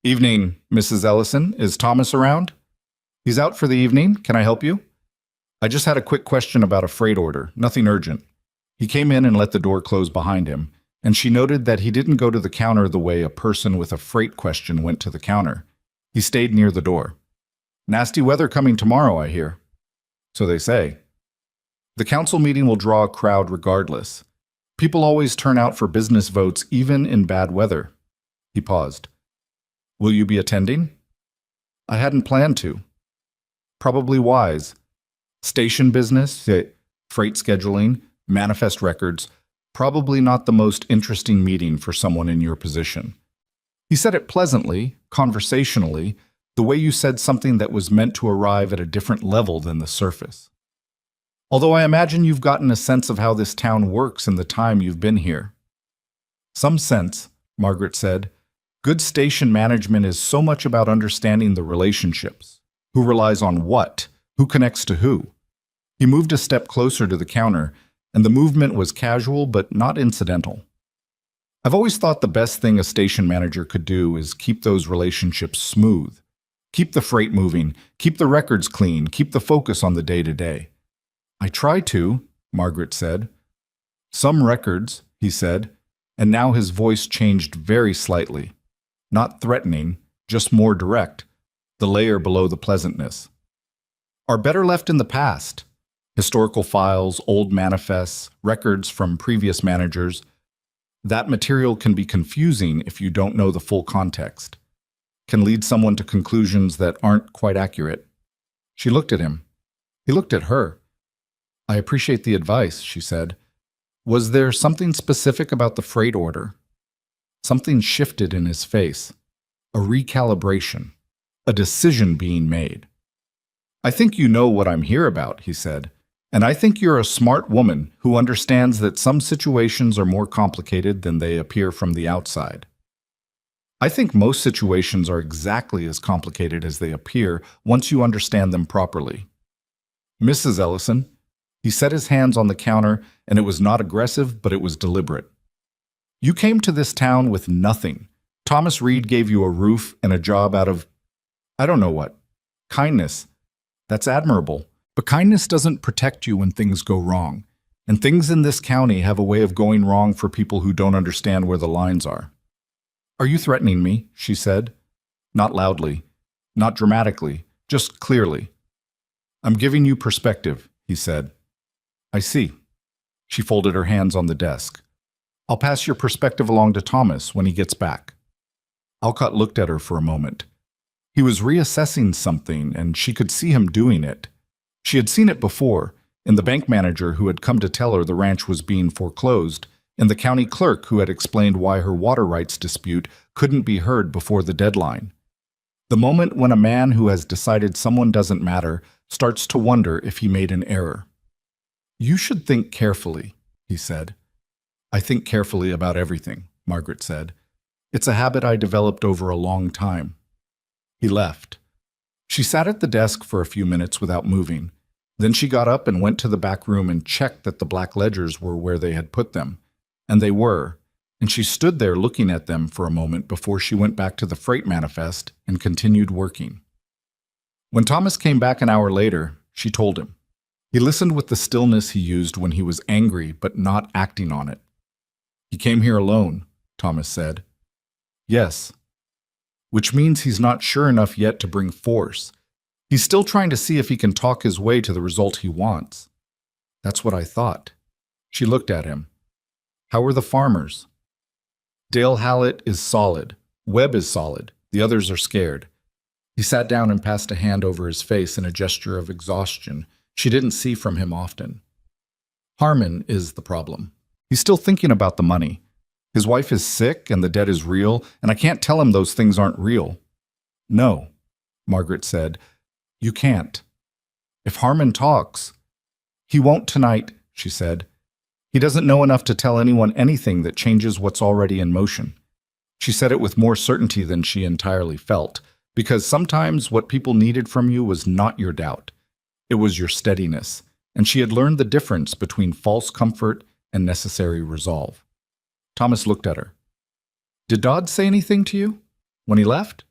Evening, Mrs. Ellison. Is Thomas around? He's out for the evening. Can I help you? I just had a quick question about a freight order. Nothing urgent. He came in and let the door close behind him, and she noted that he didn't go to the counter the way a person with a freight question went to the counter. He stayed near the door. Nasty weather coming tomorrow, I hear. So they say. The council meeting will draw a crowd regardless. People always turn out for business votes even in bad weather. He paused. Will you be attending? I hadn't planned to. Probably wise. Station business, freight scheduling, manifest records, probably not the most interesting meeting for someone in your position. He said it pleasantly, conversationally, the way you said something that was meant to arrive at a different level than the surface. Although I imagine you've gotten a sense of how this town works in the time you've been here. Some sense, Margaret said. Good station management is so much about understanding the relationships. Who relies on what? Who connects to who? He moved a step closer to the counter, and the movement was casual but not incidental. I've always thought the best thing a station manager could do is keep those relationships smooth. Keep the freight moving, keep the records clean, keep the focus on the day-to-day. I try to, Margaret said. Some records, he said, and now his voice changed very slightly. Not threatening, just more direct, the layer below the pleasantness. Are better left in the past. Historical files, old manifests, records from previous managers. That material can be confusing if you don't know the full context. Can lead someone to conclusions that aren't quite accurate. She looked at him. He looked at her. I appreciate the advice, she said. Was there something specific about the freight order? Something shifted in his face. A recalibration. A decision being made. I think you know what I'm here about, he said. And I think you're a smart woman who understands that some situations are more complicated than they appear from the outside. I think most situations are exactly as complicated as they appear once you understand them properly. Mrs. Ellison, he set his hands on the counter, and it was not aggressive, but it was deliberate. You came to this town with nothing. Thomas Reed gave you a roof and a job out of, I don't know what, kindness. That's admirable. But kindness doesn't protect you when things go wrong. And things in this county have a way of going wrong for people who don't understand where the lines are. Are you threatening me? She said. Not loudly, not dramatically, just clearly. I'm giving you perspective, he said. I see. She folded her hands on the desk. I'll pass your perspective along to Thomas when he gets back. Alcott looked at her for a moment. He was reassessing something, and she could see him doing it. She had seen it before, in the bank manager who had come to tell her the ranch was being foreclosed, in the county clerk who had explained why her water rights dispute couldn't be heard before the deadline. The moment when a man who has decided someone doesn't matter starts to wonder if he made an error. You should think carefully, he said. I think carefully about everything, Margaret said. It's a habit I developed over a long time. He left. She sat at the desk for a few minutes without moving. Then she got up and went to the back room and checked that the black ledgers were where they had put them. And they were, and she stood there looking at them for a moment before she went back to the freight manifest and continued working. When Thomas came back an hour later, she told him. He listened with the stillness he used when he was angry but not acting on it. He came here alone, Thomas said. Yes. Which means he's not sure enough yet to bring force. He's still trying to see if he can talk his way to the result he wants. That's what I thought. She looked at him. How are the farmers? Dale Hallett is solid. Webb is solid. The others are scared. He sat down and passed a hand over his face in a gesture of exhaustion she didn't see from him often. Harmon is the problem. He's still thinking about the money. His wife is sick and the debt is real, and I can't tell him those things aren't real. No, Margaret said. You can't. If Harmon talks, he won't tonight, she said. He doesn't know enough to tell anyone anything that changes what's already in motion. She said it with more certainty than she entirely felt, because sometimes what people needed from you was not your doubt. It was your steadiness, and she had learned the difference between false comfort and necessary resolve. Thomas looked at her. Did Dodd say anything to you when he left?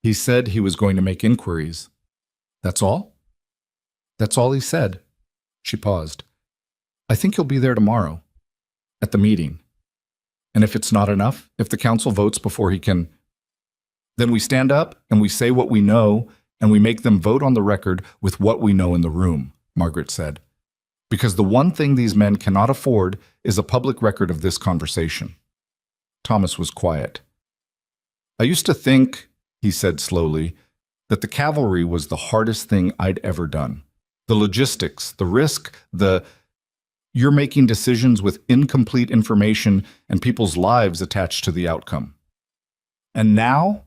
He said he was going to make inquiries. That's all? That's all he said. She paused. I think he'll be there tomorrow, at the meeting. And if it's not enough, if the council votes before he can, then we stand up and we say what we know and we make them vote on the record with what we know in the room, Margaret said. Because the one thing these men cannot afford is a public record of this conversation. Thomas was quiet. I used to think, he said slowly, that the cavalry was the hardest thing I'd ever done. The logistics, the risk, you're making decisions with incomplete information and people's lives attached to the outcome. And now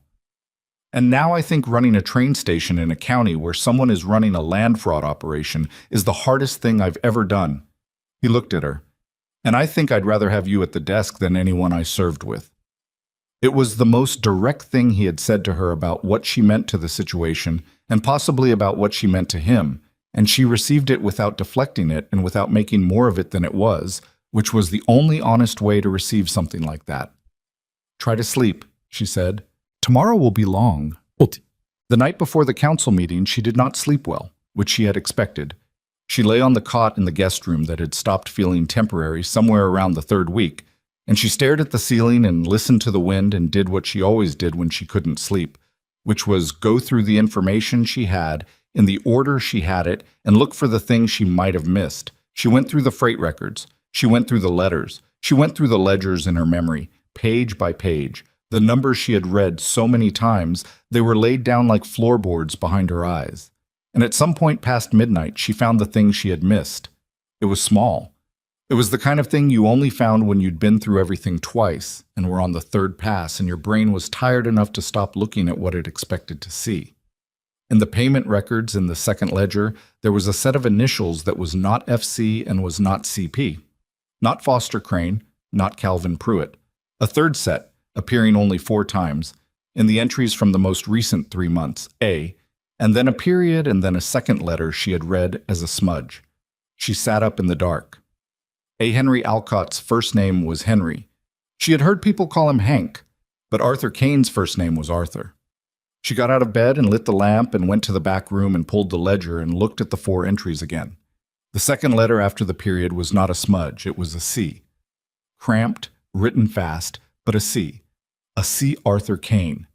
I think running a train station in a county where someone is running a land fraud operation is the hardest thing I've ever done. He looked at her. And I think I'd rather have you at the desk than anyone I served with. It was the most direct thing he had said to her about what she meant to the situation and possibly about what she meant to him, and she received it without deflecting it and without making more of it than it was, which was the only honest way to receive something like that. Try to sleep, she said. Tomorrow will be long. The night before the council meeting, she did not sleep well, which she had expected. She lay on the cot in the guest room that had stopped feeling temporary somewhere around the third week, and she stared at the ceiling and listened to the wind and did what she always did when she couldn't sleep, which was go through the information she had in the order she had it and look for the things she might have missed. She went through the freight records. She went through the letters. She went through the ledgers in her memory, page by page. The numbers she had read so many times, they were laid down like floorboards behind her eyes. And at some point past midnight, she found the thing she had missed. It was small. It was the kind of thing you only found when you'd been through everything twice and were on the third pass and your brain was tired enough to stop looking at what it expected to see. In the payment records in the second ledger, there was a set of initials that was not FC and was not CP. Not Foster Crane, not Calvin Pruitt. A third set, appearing only 4 times, in the entries from the most recent 3 months, A, and then a period and then a second letter she had read as a smudge. She sat up in the dark. A. Henry Alcott's first name was Henry. She had heard people call him Hank, but Arthur Kane's first name was Arthur. She got out of bed and lit the lamp and went to the back room and pulled the ledger and looked at the 4 entries again. The second letter after the period was not a smudge, it was a C. Cramped, written fast, but a C. A C. Arthur Kane.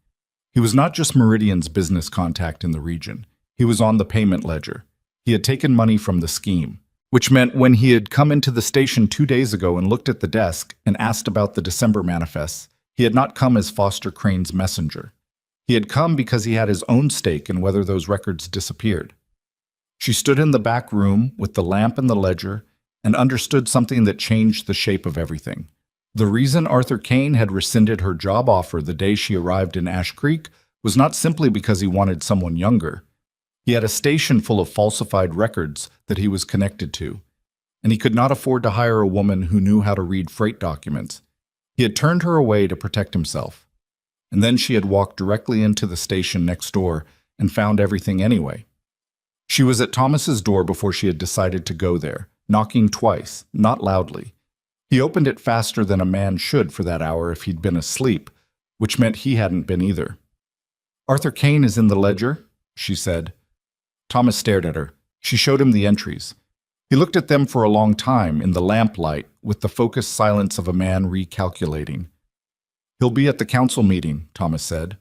He was not just Meridian's business contact in the region. He was on the payment ledger. He had taken money from the scheme, which meant when he had come into the station 2 days ago and looked at the desk and asked about the December manifests, he had not come as Foster Crane's messenger. He had come because he had his own stake in whether those records disappeared. She stood in the back room with the lamp and the ledger and understood something that changed the shape of everything. The reason Arthur Kane had rescinded her job offer the day she arrived in Ash Creek was not simply because he wanted someone younger. He had a station full of falsified records that he was connected to, and he could not afford to hire a woman who knew how to read freight documents. He had turned her away to protect himself. And then she had walked directly into the station next door and found everything anyway. She was at Thomas's door before she had decided to go there, knocking twice, not loudly. He opened it faster than a man should for that hour if he'd been asleep, which meant he hadn't been either. "Arthur Kane is in the ledger," she said. Thomas stared at her. She showed him the entries. He looked at them for a long time in the lamplight with the focused silence of a man recalculating. "He'll be at the council meeting," Thomas said.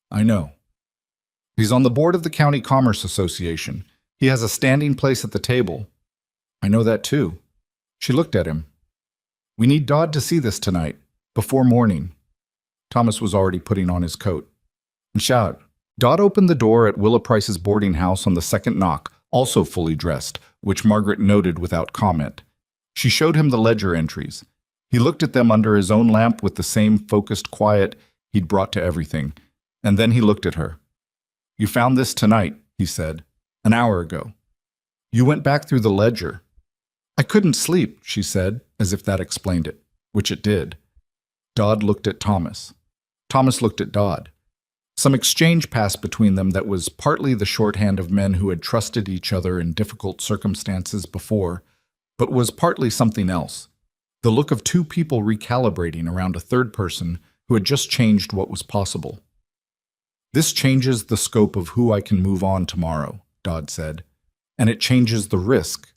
"I know. He's on the board of the County Commerce Association. He has a standing place at the table." "I know that too." She looked at him. "We need Dodd to see this tonight, before morning." Thomas was already putting on his coat. And shout. Dodd opened the door at Willa Price's boarding house on the second knock, also fully dressed, which Margaret noted without comment. She showed him the ledger entries. He looked at them under his own lamp with the same focused quiet he'd brought to everything, and then he looked at her. "You found this tonight," he said, "an hour ago. You went back through the ledger." "I couldn't sleep," she said, as if that explained it, which it did. Dodd looked at Thomas. Thomas looked at Dodd. Some exchange passed between them that was partly the shorthand of men who had trusted each other in difficult circumstances before, but was partly something else. The look of 2 people recalibrating around a third person who had just changed what was possible. "This changes the scope of who I can move on tomorrow," Dodd said, "and it changes the risk.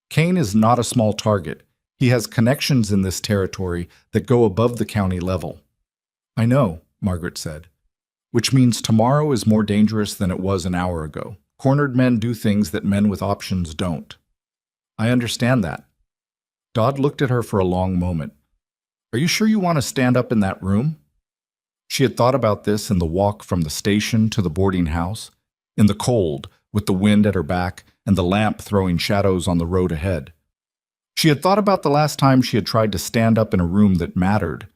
Kane is not a small target. He has connections in this territory that go above the county level." "I know," Margaret said, "which means tomorrow is more dangerous than it was an hour ago. Cornered men do things that men with options don't." "I understand that." Dodd looked at her for a long moment. "Are you sure you want to stand up in that room?" She had thought about this in the walk from the station to the boarding house, in the cold, with the wind at her back and the lamp throwing shadows on the road ahead. She had thought about the last time she had tried to stand up in a room that mattered.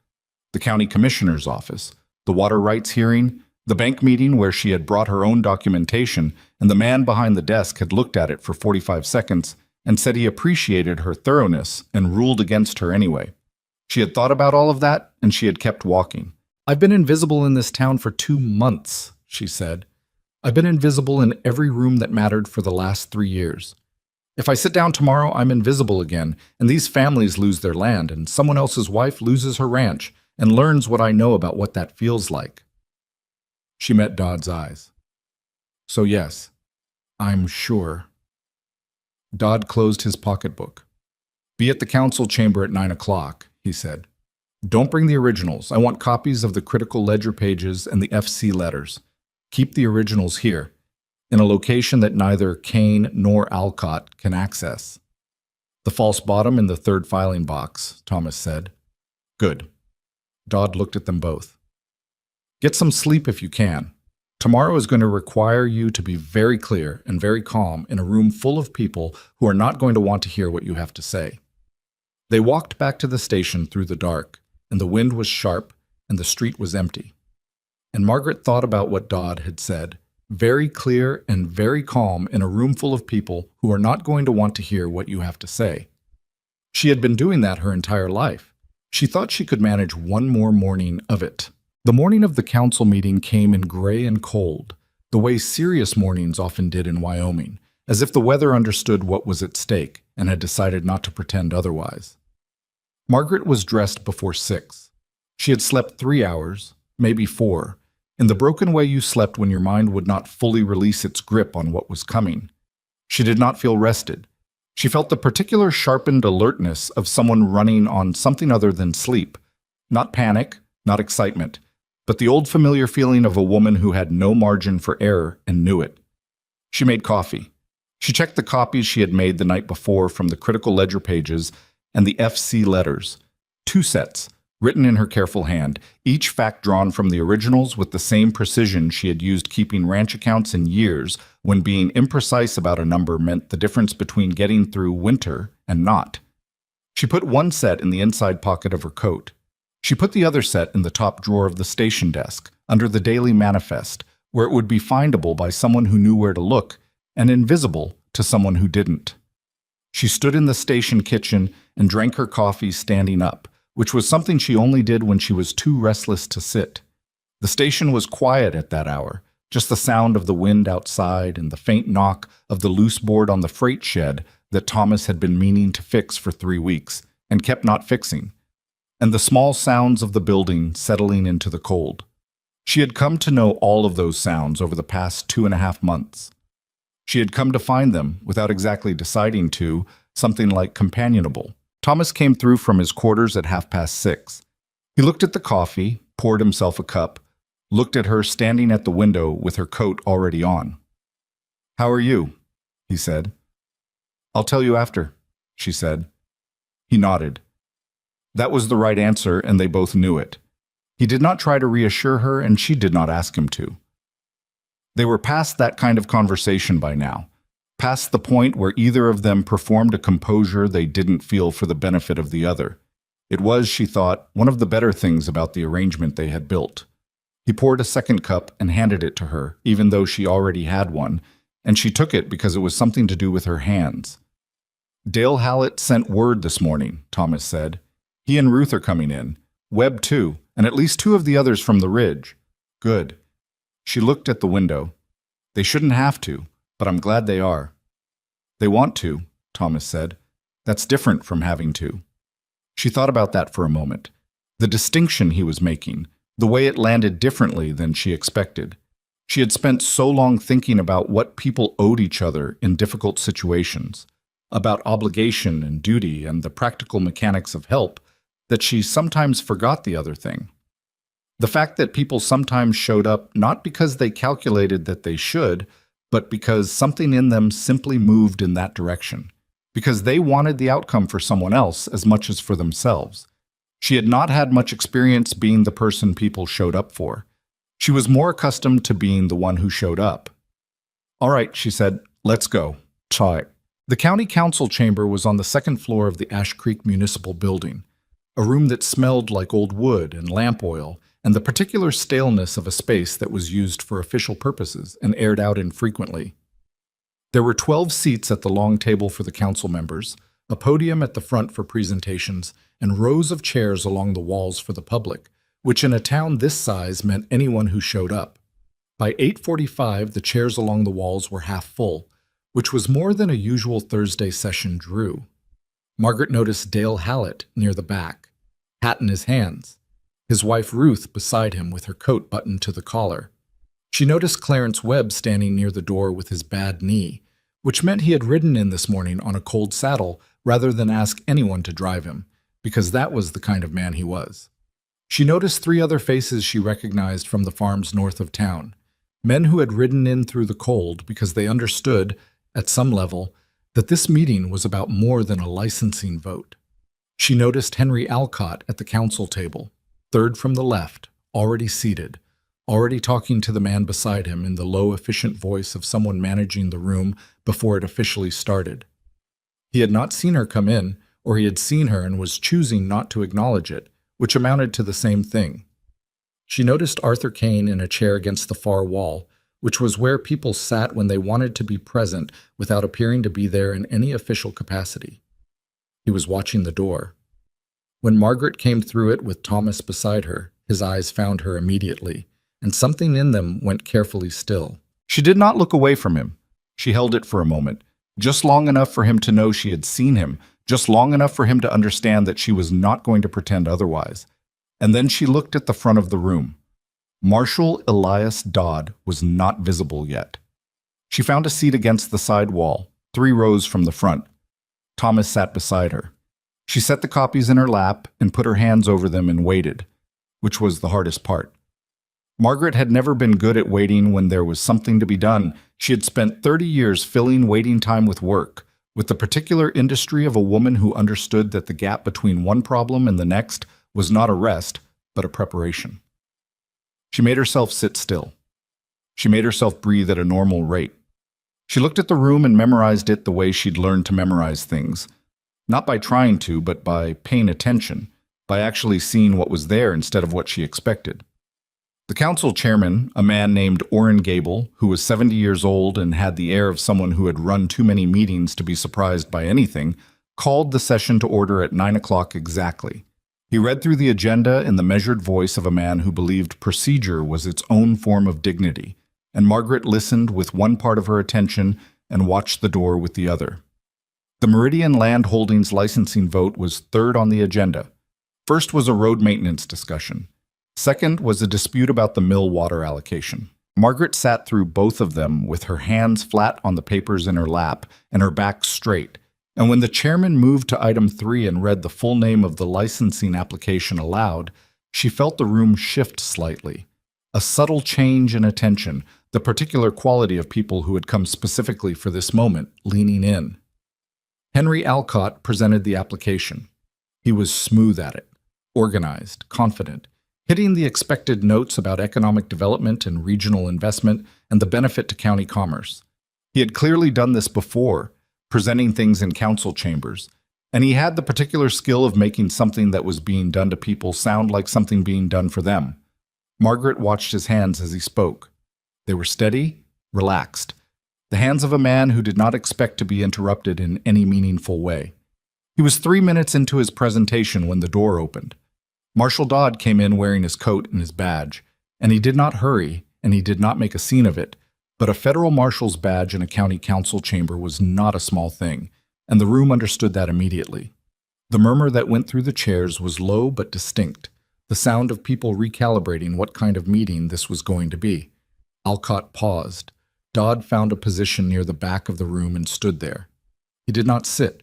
The county commissioner's office, the water rights hearing, the bank meeting where she had brought her own documentation and the man behind the desk had looked at it for 45 seconds and said he appreciated her thoroughness and ruled against her anyway. She had thought about all of that, and she had kept walking. "I've been invisible in this town for 2 months, she said. "I've been invisible in every room that mattered for the last 3 years. If I sit down tomorrow, I'm invisible again, and these families lose their land, and someone else's wife loses her ranch and learns what I know about what that feels like." She met Dodd's eyes. "So yes, I'm sure." Dodd closed his pocketbook. "Be at the council chamber at 9 o'clock, he said. "Don't bring the originals. I want copies of the critical ledger pages and the FC letters. Keep the originals here, in a location that neither Kane nor Alcott can access." "The false bottom in the 3rd filing box," Thomas said. "Good." Dodd looked at them both. "Get some sleep if you can. Tomorrow is going to require you to be very clear and very calm in a room full of people who are not going to want to hear what you have to say." They walked back to the station through the dark, and the wind was sharp and the street was empty. And Margaret thought about what Dodd had said, very clear and very calm in a room full of people who are not going to want to hear what you have to say. She had been doing that her entire life. She thought she could manage one more morning of it. The morning of the council meeting came in gray and cold, the way serious mornings often did in Wyoming, as if the weather understood what was at stake and had decided not to pretend otherwise. Margaret was dressed before 6. She had slept 3 hours, maybe 4, in the broken way you slept when your mind would not fully release its grip on what was coming. She did not feel rested. She felt the particular sharpened alertness of someone running on something other than sleep. Not panic, not excitement, but the old familiar feeling of a woman who had no margin for error and knew it. She made coffee. She checked the copies she had made the night before from the critical ledger pages and the FC letters. 2 sets, written in her careful hand, each fact drawn from the originals with the same precision she had used keeping ranch accounts in years when being imprecise about a number meant the difference between getting through winter and not. She put 1 set in the inside pocket of her coat. She put the other set in the top drawer of the station desk, under the Daily Manifest, where it would be findable by someone who knew where to look and invisible to someone who didn't. She stood in the station kitchen and drank her coffee standing up, which was something she only did when she was too restless to sit. The station was quiet at that hour, just the sound of the wind outside and the faint knock of the loose board on the freight shed that Thomas had been meaning to fix for 3 weeks and kept not fixing, and the small sounds of the building settling into the cold. She had come to know all of those sounds over the past 2.5 months. She had come to find them, without exactly deciding to, something like companionable. Thomas came through from his quarters at 6:30. He looked at the coffee, poured himself a cup, looked at her standing at the window with her coat already on. "How are you?" he said. "I'll tell you after," she said. He nodded. That was the right answer, and they both knew it. He did not try to reassure her, and she did not ask him to. They were past that kind of conversation by now, past the point where either of them performed a composure they didn't feel for the benefit of the other. It was, she thought, one of the better things about the arrangement they had built. He poured a second cup and handed it to her, even though she already had one, and she took it because it was something to do with her hands. "Dale Hallett sent word this morning," Thomas said. "He and Ruth are coming in. Webb too, and at least 2 of the others from the Ridge." "Good." She looked at the window. "They shouldn't have to, but I'm glad they are." "They want to," Thomas said. "That's different from having to." She thought about that for a moment. The distinction he was making, the way it landed differently than she expected. She had spent so long thinking about what people owed each other in difficult situations, about obligation and duty and the practical mechanics of help, that she sometimes forgot the other thing. The fact that people sometimes showed up not because they calculated that they should, but because something in them simply moved in that direction, because they wanted the outcome for someone else as much as for themselves. She had not had much experience being the person people showed up for. She was more accustomed to being the one who showed up. "All right," she said, "let's go." Try. The county council chamber was on the 2nd floor of the Ash Creek Municipal Building, a room that smelled like old wood and lamp oil, and the particular staleness of a space that was used for official purposes and aired out infrequently. There were 12 seats at the long table for the council members, a podium at the front for presentations, and rows of chairs along the walls for the public, which in a town this size meant anyone who showed up. By 8:45, the chairs along the walls were half full, which was more than a usual Thursday session drew. Margaret noticed Dale Hallett near the back, hat in his hands, his wife Ruth beside him with her coat buttoned to the collar. She noticed Clarence Webb standing near the door with his bad knee, which meant he had ridden in this morning on a cold saddle rather than ask anyone to drive him, because that was the kind of man he was. She noticed 3 other faces she recognized from the farms north of town, men who had ridden in through the cold because they understood, at some level, that this meeting was about more than a licensing vote. She noticed Henry Alcott at the council table, 3rd from the left, already seated, already talking to the man beside him in the low, efficient voice of someone managing the room before it officially started. He had not seen her come in, or he had seen her and was choosing not to acknowledge it, which amounted to the same thing. She noticed Arthur Kane in a chair against the far wall, which was where people sat when they wanted to be present without appearing to be there in any official capacity. He was watching the door. When Margaret came through it with Thomas beside her, his eyes found her immediately, and something in them went carefully still. She did not look away from him. She held it for a moment, just long enough for him to know she had seen him, just long enough for him to understand that she was not going to pretend otherwise. And then she looked at the front of the room. Marshal Elias Dodd was not visible yet. She found a seat against the side wall, 3 rows from the front. Thomas sat beside her. She set the copies in her lap and put her hands over them and waited, which was the hardest part. Margaret had never been good at waiting when there was something to be done. She had spent 30 years filling waiting time with work, with the particular industry of a woman who understood that the gap between one problem and the next was not a rest, but a preparation. She made herself sit still. She made herself breathe at a normal rate. She looked at the room and memorized it the way she'd learned to memorize things. Not by trying to, but by paying attention, by actually seeing what was there instead of what she expected. The council chairman, a man named Orrin Gable, who was 70 years old and had the air of someone who had run too many meetings to be surprised by anything, called the session to order at 9 o'clock exactly. He read through the agenda in the measured voice of a man who believed procedure was its own form of dignity, and Margaret listened with one part of her attention and watched the door with the other. The Meridian Land Holdings licensing vote was third on the agenda. First was a road maintenance discussion. Second was a dispute about the mill water allocation. Margaret sat through both of them with her hands flat on the papers in her lap and her back straight, and when the chairman moved to item 3 and read the full name of the licensing application aloud, she felt the room shift slightly. A subtle change in attention, the particular quality of people who had come specifically for this moment, leaning in. Henry Alcott presented the application. He was smooth at it, organized, confident, hitting the expected notes about economic development and regional investment and the benefit to county commerce. He had clearly done this before, presenting things in council chambers, and he had the particular skill of making something that was being done to people sound like something being done for them. Margaret watched his hands as he spoke. They were steady, relaxed, the hands of a man who did not expect to be interrupted in any meaningful way. He was 3 minutes into his presentation when the door opened. Marshal Dodd came in wearing his coat and his badge, and he did not hurry, and he did not make a scene of it, but a federal marshal's badge in a county council chamber was not a small thing, and the room understood that immediately. The murmur that went through the chairs was low but distinct, the sound of people recalibrating what kind of meeting this was going to be. Alcott paused. Dodd found a position near the back of the room and stood there. He did not sit.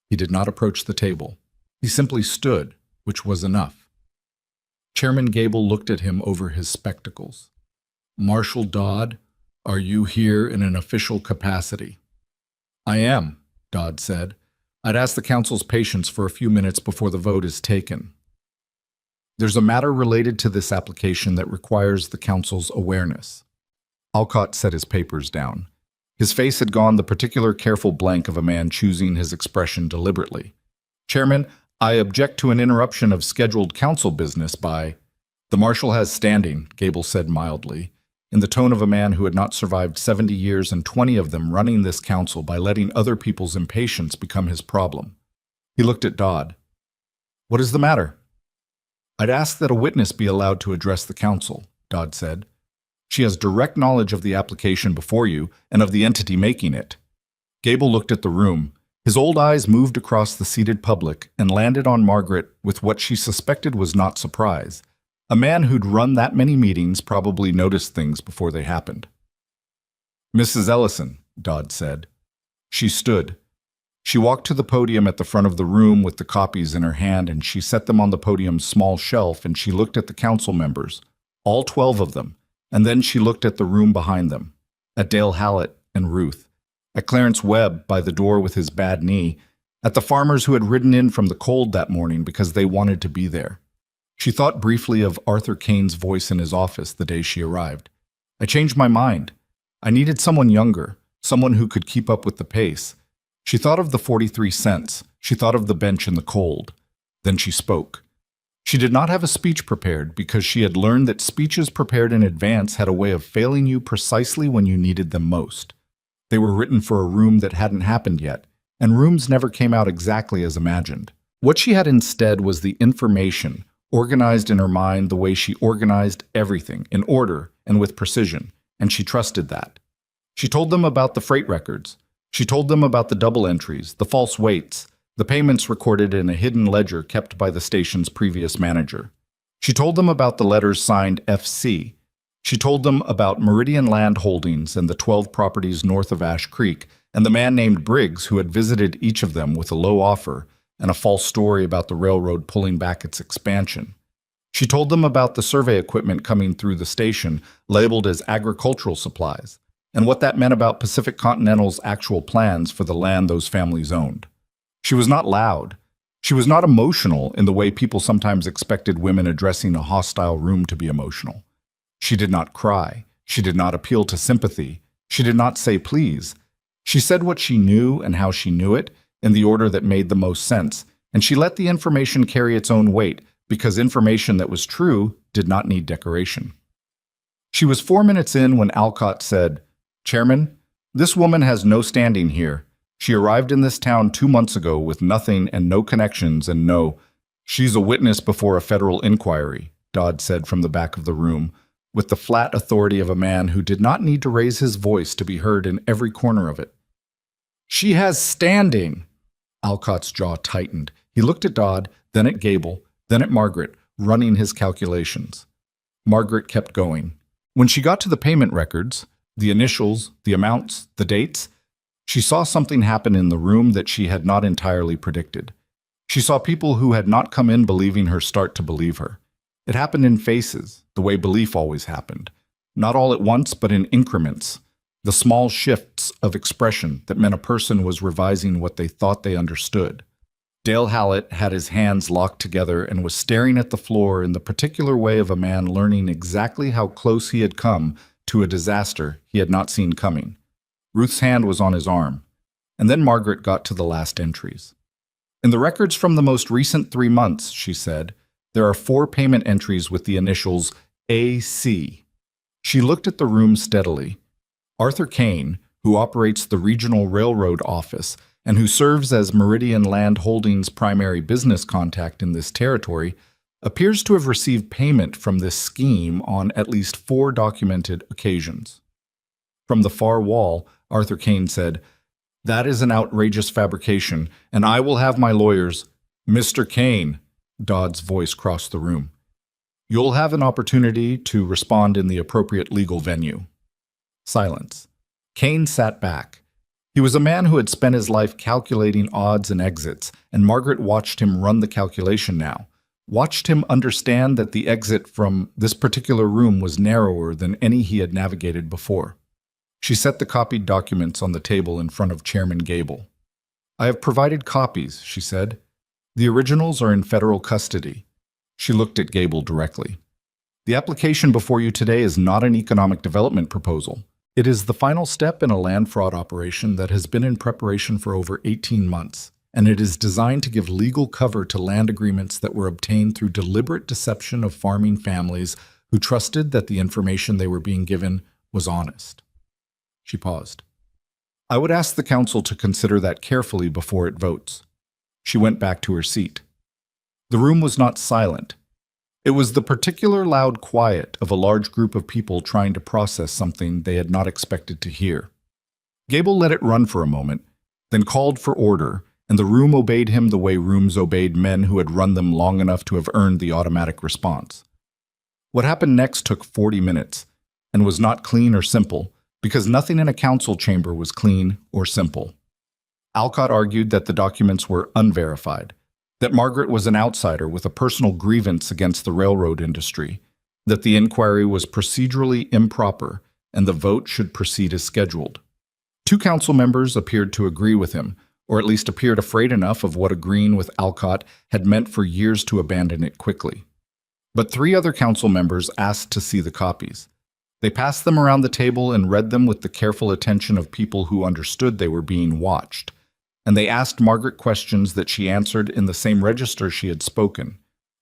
He did not approach the table. He simply stood, which was enough. Chairman Gable looked at him over his spectacles. "Marshal Dodd, are you here in an official capacity?" "I am," Dodd said. "I'd ask the council's patience for a few minutes before the vote is taken. There's a matter related to this application that requires the council's awareness." Alcott set his papers down. His face had gone the particular careful blank of a man choosing his expression deliberately. "Chairman, I object to an interruption of scheduled council business by—" "The marshal has standing," Gable said mildly, in the tone of a man who had not survived 70 years and 20 of them running this council by letting other people's impatience become his problem. He looked at Dodd. "What is the matter?" "I'd ask that a witness be allowed to address the council," Dodd said. "She has direct knowledge of the application before you and of the entity making it." Gable looked at the room. His old eyes moved across the seated public and landed on Margaret with what she suspected was not surprise. A man who'd run that many meetings probably noticed things before they happened. "Mrs. Ellison," Dodd said. She stood. She walked to the podium at the front of the room with the copies in her hand, and she set them on the podium's small shelf, and she looked at the council members, all 12 of them, and then she looked at the room behind them, at Dale Hallett and Ruth, at Clarence Webb by the door with his bad knee, at the farmers who had ridden in from the cold that morning because they wanted to be there. She thought briefly of Arthur Kane's voice in his office the day she arrived. "I changed my mind. I needed someone younger, someone who could keep up with the pace." She thought of the 43 cents. She thought of the bench in the cold. Then she spoke. She did not have a speech prepared because she had learned that speeches prepared in advance had a way of failing you precisely when you needed them most. They were written for a room that hadn't happened yet, and rooms never came out exactly as imagined. What she had instead was the information, organized in her mind the way she organized everything, in order and with precision, and she trusted that. She told them about the freight records. She told them about the double entries, the false weights, the payments recorded in a hidden ledger kept by the station's previous manager. She told them about the letters signed FC. She told them about Meridian Land Holdings and the 12 properties north of Ash Creek, and the man named Briggs who had visited each of them with a low offer and a false story about the railroad pulling back its expansion. She told them about the survey equipment coming through the station, labeled as agricultural supplies, and what that meant about Pacific Continental's actual plans for the land those families owned. She was not loud. She was not emotional in the way people sometimes expected women addressing a hostile room to be emotional. She did not cry. She did not appeal to sympathy. She did not say please. She said what she knew and how she knew it in the order that made the most sense, and she let the information carry its own weight because information that was true did not need decoration. She was 4 minutes in when Alcott said, "Chairman, this woman has no standing here. She arrived in this town 2 months ago with nothing and no connections and no—" "She's a witness before a federal inquiry," Dodd said from the back of the room, with the flat authority of a man who did not need to raise his voice to be heard in every corner of it. "She has standing." Alcott's jaw tightened. He looked at Dodd, then at Gable, then at Margaret, running his calculations. Margaret kept going. When she got to the payment records, the initials, the amounts, the dates, she saw something happen in the room that she had not entirely predicted. She saw people who had not come in believing her start to believe her. It happened in phases, the way belief always happened. Not all at once, but in increments. The small shifts of expression that meant a person was revising what they thought they understood. Dale Hallett had his hands locked together and was staring at the floor in the particular way of a man learning exactly how close he had come to a disaster he had not seen coming. Ruth's hand was on his arm, and then Margaret got to the last entries. "In the records from the most recent 3 months," she said, "there are 4 payment entries with the initials AC. She looked at the room steadily. Arthur Kane, who operates the Regional Railroad Office and who serves as Meridian Land Holdings' primary business contact in this territory, appears to have received payment from this scheme on at least 4 documented occasions." From the far wall, Arthur Kane said, "That is an outrageous fabrication, and I will have my lawyers—" "Mr. Kane," Dodd's voice crossed the room, "you'll have an opportunity to respond in the appropriate legal venue." Silence. Kane sat back. He was a man who had spent his life calculating odds and exits, and Margaret watched him run the calculation now, watched him understand that the exit from this particular room was narrower than any he had navigated before. She set the copied documents on the table in front of Chairman Gable. "I have provided copies," she said. "The originals are in federal custody." She looked at Gable directly. "The application before you today is not an economic development proposal. It is the final step in a land fraud operation that has been in preparation for over 18 months, and it is designed to give legal cover to land agreements that were obtained through deliberate deception of farming families who trusted that the information they were being given was honest." She paused. "I would ask the council to consider that carefully before it votes." She went back to her seat. The room was not silent. It was the particular loud quiet of a large group of people trying to process something they had not expected to hear. Gable let it run for a moment, then called for order, and the room obeyed him the way rooms obeyed men who had run them long enough to have earned the automatic response. What happened next took 40 minutes, and was not clean or simple, because nothing in a council chamber was clean or simple. Alcott argued that the documents were unverified, that Margaret was an outsider with a personal grievance against the railroad industry, that the inquiry was procedurally improper, and the vote should proceed as scheduled. 2 council members appeared to agree with him, or at least appeared afraid enough of what agreeing with Alcott had meant for years to abandon it quickly. But 3 other council members asked to see the copies. They passed them around the table and read them with the careful attention of people who understood they were being watched. And they asked Margaret questions that she answered in the same register she had spoken,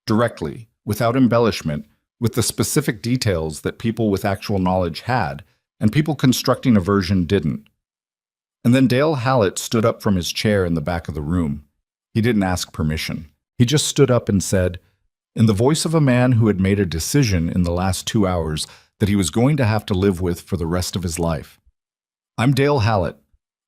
directly, without embellishment, with the specific details that people with actual knowledge had, and people constructing a version didn't. And then Dale Hallett stood up from his chair in the back of the room. He didn't ask permission. He just stood up and said, in the voice of a man who had made a decision in the last 2 hours that he was going to have to live with for the rest of his life. I'm Dale Hallett.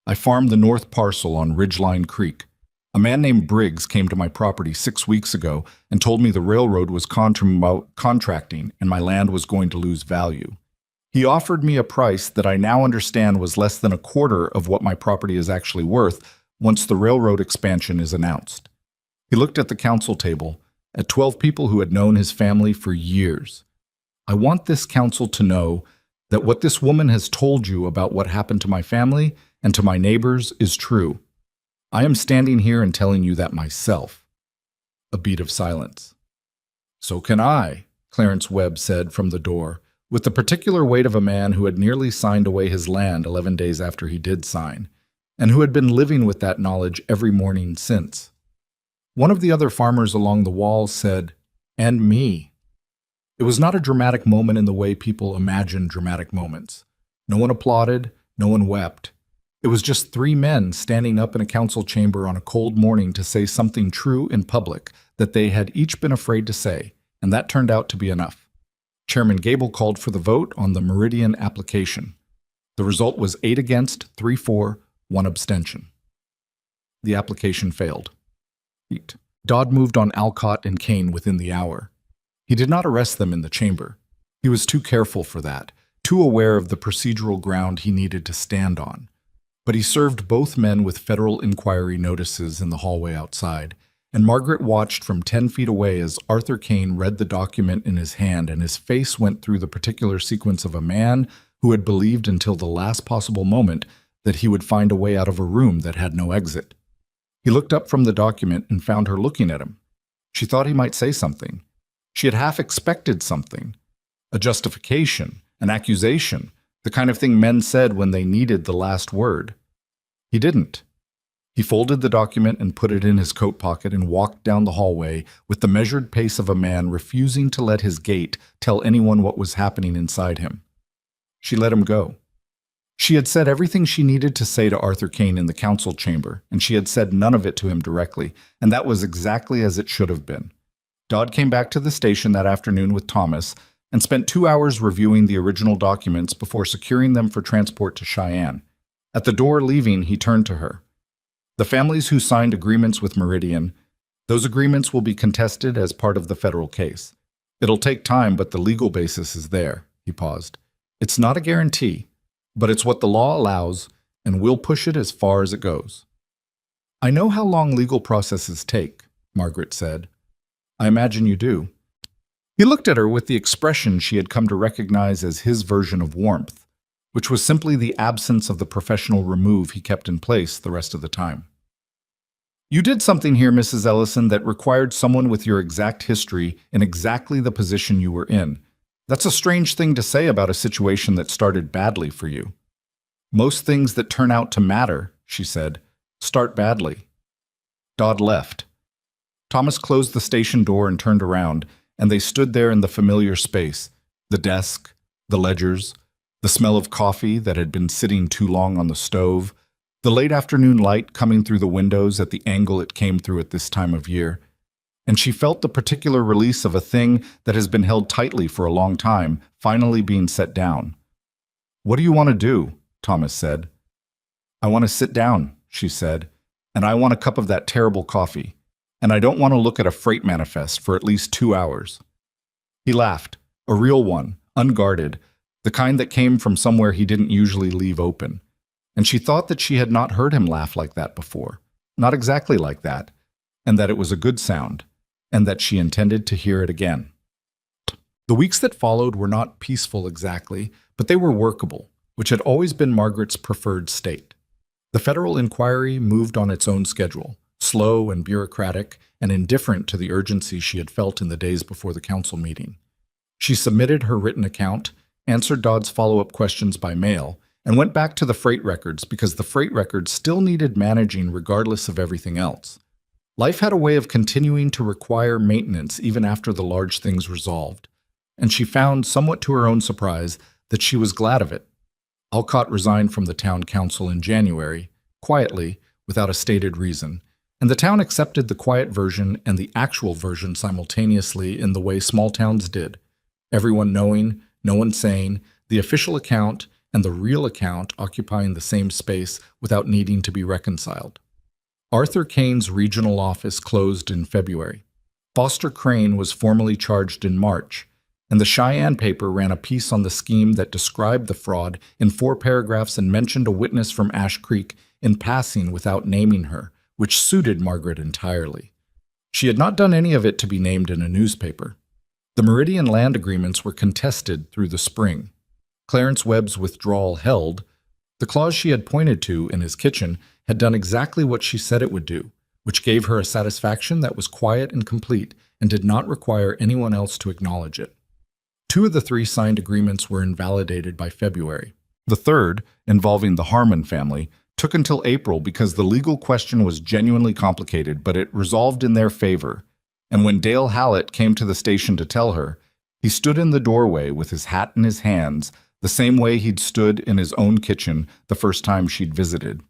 I farm the north parcel on Ridgeline Creek. A man named Briggs came to my property 6 weeks ago and told me the railroad was contracting and my land was going to lose value. He offered me a price that I now understand was less than a quarter of what my property is actually worth once the railroad expansion is announced. He looked at the council table, at 12 people who had known his family for years. I want this council to know that what this woman has told you about what happened to my family and to my neighbors is true. I am standing here and telling you that myself. A beat of silence. So can I, Clarence Webb said from the door, with the particular weight of a man who had nearly signed away his land 11 days after he did sign, and who had been living with that knowledge every morning since. One of the other farmers along the wall said, "And me." It was not a dramatic moment in the way people imagine dramatic moments. No one applauded, no one wept. It was just 3 men standing up in a council chamber on a cold morning to say something true in public that they had each been afraid to say, and that turned out to be enough. Chairman Gable called for the vote on the Meridian application. The result was 8 against, 3 for, 1 abstention. The application failed. Dodd moved on Alcott and Kane within the hour. He did not arrest them in the chamber. He was too careful for that, too aware of the procedural ground he needed to stand on. But he served both men with federal inquiry notices in the hallway outside, and Margaret watched from 10 feet away as Arthur Kane read the document in his hand, and his face went through the particular sequence of a man who had believed until the last possible moment that he would find a way out of a room that had no exit. He looked up from the document and found her looking at him. She thought he might say something. She had half expected something. A justification, an accusation, the kind of thing men said when they needed the last word. He didn't. He folded the document and put it in his coat pocket and walked down the hallway with the measured pace of a man refusing to let his gait tell anyone what was happening inside him. She let him go. She had said everything she needed to say to Arthur Kane in the council chamber, and she had said none of it to him directly, and that was exactly as it should have been. Dodd came back to the station that afternoon with Thomas and spent 2 hours reviewing the original documents before securing them for transport to Cheyenne. At the door leaving, he turned to her. The families who signed agreements with Meridian, those agreements will be contested as part of the federal case. It'll take time, but the legal basis is there. He paused. It's not a guarantee, but it's what the law allows, and we'll push it as far as it goes. I know how long legal processes take, Margaret said. I imagine you do. He looked at her with the expression she had come to recognize as his version of warmth, which was simply the absence of the professional remove he kept in place the rest of the time. You did something here, Mrs. Ellison, that required someone with your exact history in exactly the position you were in. That's a strange thing to say about a situation that started badly for you. Most things that turn out to matter, she said, start badly. Dodd left. Thomas closed the station door and turned around, and they stood there in the familiar space, the desk, the ledgers, the smell of coffee that had been sitting too long on the stove, the late afternoon light coming through the windows at the angle it came through at this time of year. And she felt the particular release of a thing that has been held tightly for a long time, finally being set down. What do you want to do? Thomas said. I want to sit down, she said, and I want a cup of that terrible coffee, and I don't want to look at a freight manifest for at least 2 hours. He laughed, a real one, unguarded, the kind that came from somewhere he didn't usually leave open. And she thought that she had not heard him laugh like that before, not exactly like that, and that it was a good sound, and that she intended to hear it again. The weeks that followed were not peaceful exactly, but they were workable, which had always been Margaret's preferred state. The federal inquiry moved on its own schedule, slow and bureaucratic and indifferent to the urgency she had felt in the days before the council meeting. She submitted her written account, answered Dodd's follow-up questions by mail, and went back to the freight records because the freight records still needed managing regardless of everything else. Life had a way of continuing to require maintenance even after the large things resolved, and she found, somewhat to her own surprise, that she was glad of it. Alcott resigned from the town council in January, quietly, without a stated reason, and the town accepted the quiet version and the actual version simultaneously in the way small towns did, everyone knowing, no one saying, the official account and the real account occupying the same space without needing to be reconciled. Arthur Kane's regional office closed in February. Foster Crane was formally charged in March, and the Cheyenne paper ran a piece on the scheme that described the fraud in 4 paragraphs and mentioned a witness from Ash Creek in passing without naming her, which suited Margaret entirely. She had not done any of it to be named in a newspaper. The Meridian land agreements were contested through the spring. Clarence Webb's withdrawal held. The clause she had pointed to in his kitchen had done exactly what she said it would do, which gave her a satisfaction that was quiet and complete and did not require anyone else to acknowledge it. 2 of the 3 signed agreements were invalidated by February. The third, involving the Harmon family, took until April because the legal question was genuinely complicated, but it resolved in their favor. And when Dale Hallett came to the station to tell her, he stood in the doorway with his hat in his hands, the same way he'd stood in his own kitchen the first time she'd visited.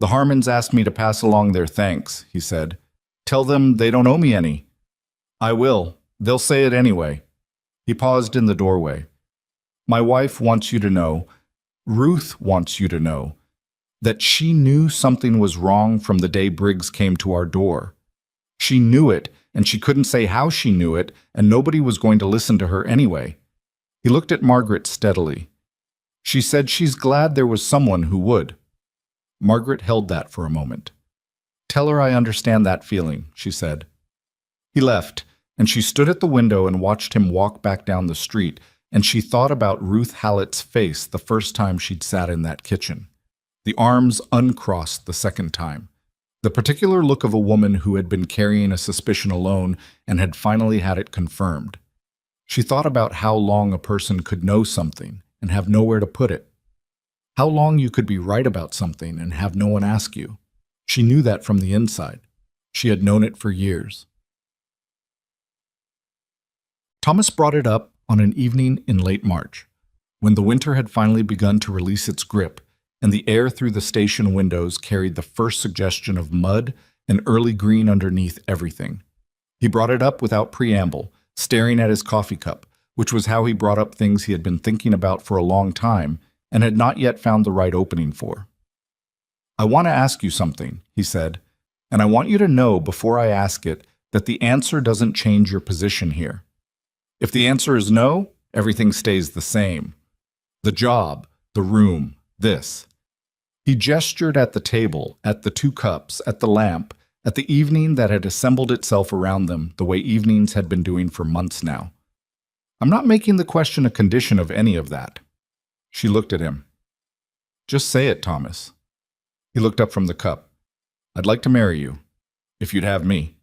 "The Harmons asked me to pass along their thanks," he said. "Tell them they don't owe me any." "I will. They'll say it anyway." He paused in the doorway. "My wife wants you to know, Ruth wants you to know, that she knew something was wrong from the day Briggs came to our door. She knew it, and she couldn't say how she knew it, and nobody was going to listen to her anyway." He looked at Margaret steadily. "She said she's glad there was someone who would." Margaret held that for a moment. "Tell her I understand that feeling," she said. He left, and she stood at the window and watched him walk back down the street, and she thought about Ruth Hallett's face the first time she'd sat in that kitchen. The arms uncrossed the second time. The particular look of a woman who had been carrying a suspicion alone and had finally had it confirmed. She thought about how long a person could know something and have nowhere to put it. How long you could be right about something and have no one ask you. She knew that from the inside. She had known it for years. Thomas brought it up on an evening in late March, when the winter had finally begun to release its grip, and the air through the station windows carried the first suggestion of mud and early green underneath everything. He brought it up without preamble, staring at his coffee cup, which was how he brought up things he had been thinking about for a long time and had not yet found the right opening for. "I want to ask you something," he said, "and I want you to know before I ask it that the answer doesn't change your position here. If the answer is no, everything stays the same. The job, the room, this." He gestured at the table, at the 2 cups, at the lamp, at the evening that had assembled itself around them the way evenings had been doing for months now. "I'm not making the question a condition of any of that." She looked at him. "Just say it, Thomas." He looked up from the cup. "I'd like to marry you, if you'd have me."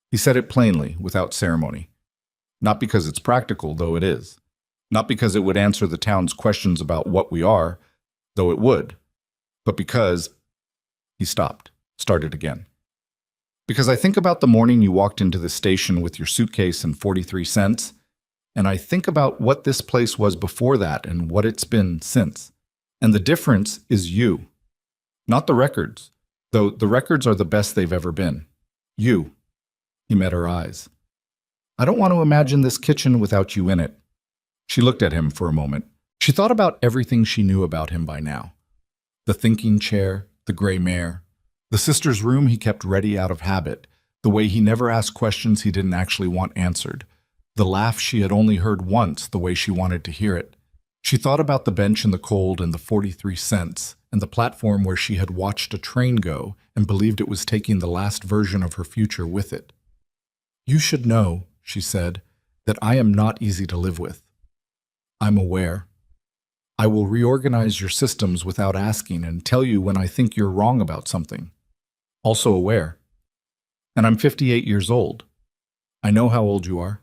He said it plainly, without ceremony. Not because it's practical, though it is. Not because it would answer the town's questions about what we are, though it would. But because— He stopped, started again. "Because I think about the morning you walked into the station with your suitcase and 43 cents, and I think about what this place was before that and what it's been since. And the difference is you. Not the records, though the records are the best they've ever been. You." He met her eyes. "I don't want to imagine this kitchen without you in it." She looked at him for a moment. She thought about everything she knew about him by now. The thinking chair, the gray mare, the sister's room he kept ready out of habit, the way he never asked questions he didn't actually want answered, the laugh she had only heard once the way she wanted to hear it. She thought about the bench in the cold and the 43 cents, and the platform where she had watched a train go and believed it was taking the last version of her future with it. "You should know," she said, "that I am not easy to live with. I'm aware. I will reorganize your systems without asking and tell you when I think you're wrong about something. Also aware. And I'm 58 years old. I know how old you are.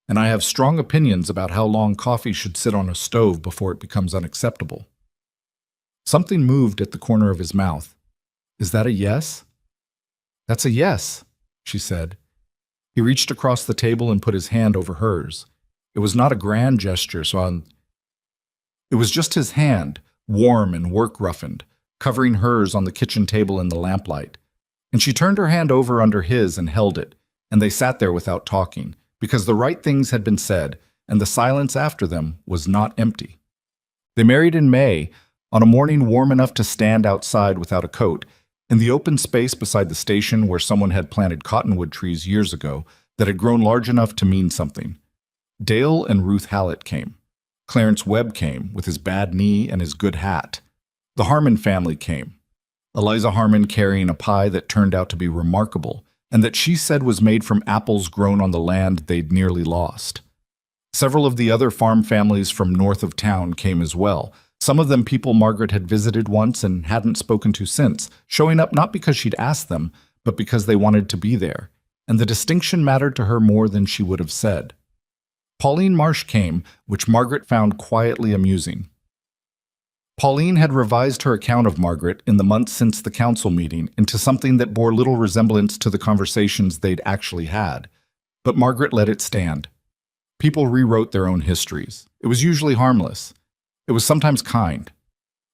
And I have strong opinions about how long coffee should sit on a stove before it becomes unacceptable." Something moved at the corner of his mouth. "Is that a yes?" That's a yes, she said. He reached across the table and put his hand over hers. It was not a grand gesture, it was just his hand, warm and work-roughened, covering hers on the kitchen table in the lamplight. And she turned her hand over under his and held it, and they sat there without talking, because the right things had been said, and the silence after them was not empty. They married in May, on a morning warm enough to stand outside without a coat, in the open space beside the station where someone had planted cottonwood trees years ago that had grown large enough to mean something. Dale and Ruth Hallett came. Clarence Webb came, with his bad knee and his good hat. The Harmon family came. Eliza Harmon carrying a pie that turned out to be remarkable, and that she said was made from apples grown on the land they'd nearly lost. Several of the other farm families from north of town came as well, some of them people Margaret had visited once and hadn't spoken to since, showing up not because she'd asked them, but because they wanted to be there, and the distinction mattered to her more than she would have said. Pauline Marsh came, which Margaret found quietly amusing. Pauline had revised her account of Margaret in the months since the council meeting into something that bore little resemblance to the conversations they'd actually had, but Margaret let it stand. People rewrote their own histories. It was usually harmless. It was sometimes kind.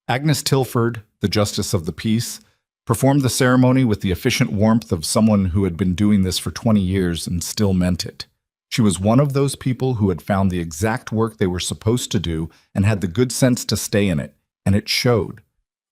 Agnes Tilford, the Justice of the Peace, performed the ceremony with the efficient warmth of someone who had been doing this for 20 years and still meant it. She was one of those people who had found the exact work they were supposed to do and had the good sense to stay in it, and it showed.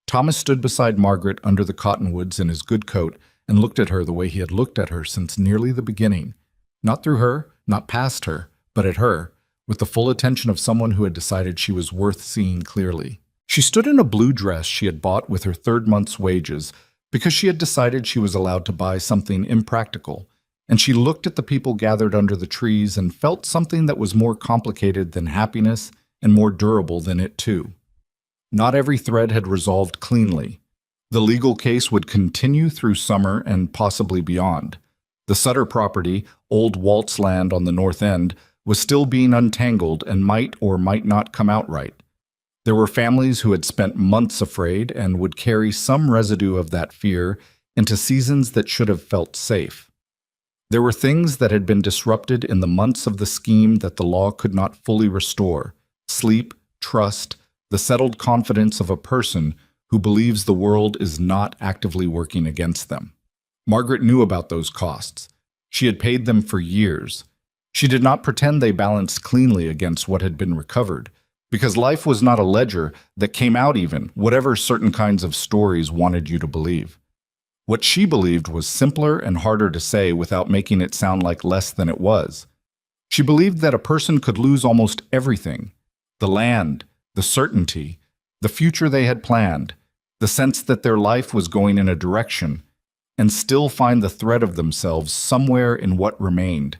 Thomas stood beside Margaret under the cottonwoods in his good coat and looked at her the way he had looked at her since nearly the beginning. Not through her, not past her, but at her, with the full attention of someone who had decided she was worth seeing clearly. She stood in a blue dress she had bought with her third month's wages because she had decided she was allowed to buy something impractical, and she looked at the people gathered under the trees and felt something that was more complicated than happiness and more durable than it too. Not every thread had resolved cleanly. The legal case would continue through summer and possibly beyond. The Sutter property, old Walt's land on the north end, was still being untangled and might or might not come out right. There were families who had spent months afraid and would carry some residue of that fear into seasons that should have felt safe. There were things that had been disrupted in the months of the scheme that the law could not fully restore: sleep, trust, the settled confidence of a person who believes the world is not actively working against them. Margaret knew about those costs. She had paid them for years. She did not pretend they balanced cleanly against what had been recovered, because life was not a ledger that came out even, whatever certain kinds of stories wanted you to believe. What she believed was simpler and harder to say without making it sound like less than it was. She believed that a person could lose almost everything: the land, the certainty, the future they had planned, the sense that their life was going in a direction, and still find the thread of themselves somewhere in what remained,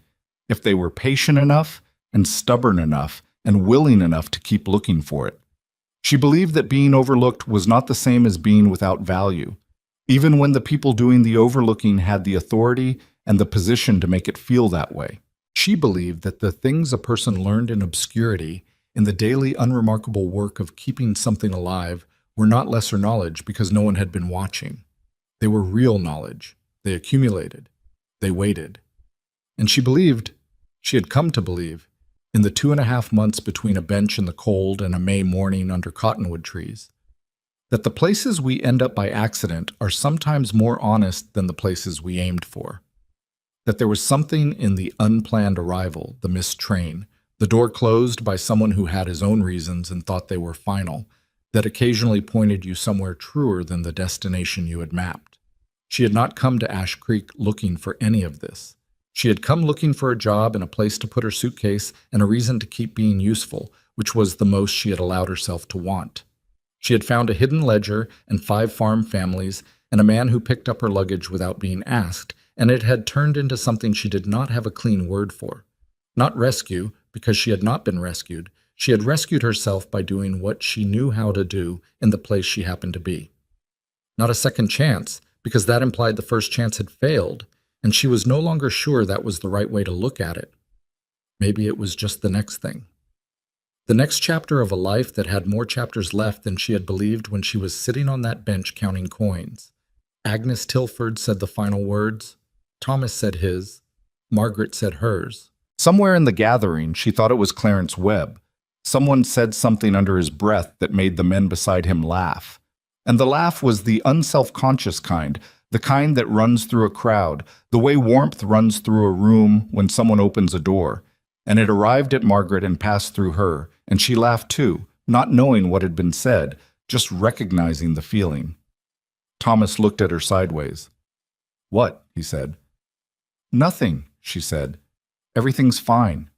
if they were patient enough and stubborn enough and willing enough to keep looking for it. She believed that being overlooked was not the same as being without value, even when the people doing the overlooking had the authority and the position to make it feel that way. She believed that the things a person learned in obscurity, in the daily unremarkable work of keeping something alive, were not lesser knowledge because no one had been watching. They were real knowledge. They accumulated. They waited. And she had come to believe, in the 2.5 months between a bench in the cold and a May morning under cottonwood trees, that the places we end up by accident are sometimes more honest than the places we aimed for. That there was something in the unplanned arrival, the missed train, the door closed by someone who had his own reasons and thought they were final, that occasionally pointed you somewhere truer than the destination you had mapped. She had not come to Ash Creek looking for any of this. She had come looking for a job and a place to put her suitcase and a reason to keep being useful, which was the most she had allowed herself to want. She had found a hidden ledger and 5 farm families and a man who picked up her luggage without being asked, and it had turned into something she did not have a clean word for. Not rescue, because she had not been rescued. She had rescued herself by doing what she knew how to do in the place she happened to be. Not a second chance, because that implied the first chance had failed, and she was no longer sure that was the right way to look at it. Maybe it was just the next thing. The next chapter of a life that had more chapters left than she had believed when she was sitting on that bench counting coins. Agnes Tilford said the final words. Thomas said his. Margaret said hers. Somewhere in the gathering, she thought it was Clarence Webb. Someone said something under his breath that made the men beside him laugh. And the laugh was the unself-conscious kind, the kind that runs through a crowd, the way warmth runs through a room when someone opens a door. And it arrived at Margaret and passed through her, and she laughed too, not knowing what had been said, just recognizing the feeling. Thomas looked at her sideways. "What?" he said. "Nothing," she said. "Everything's fine."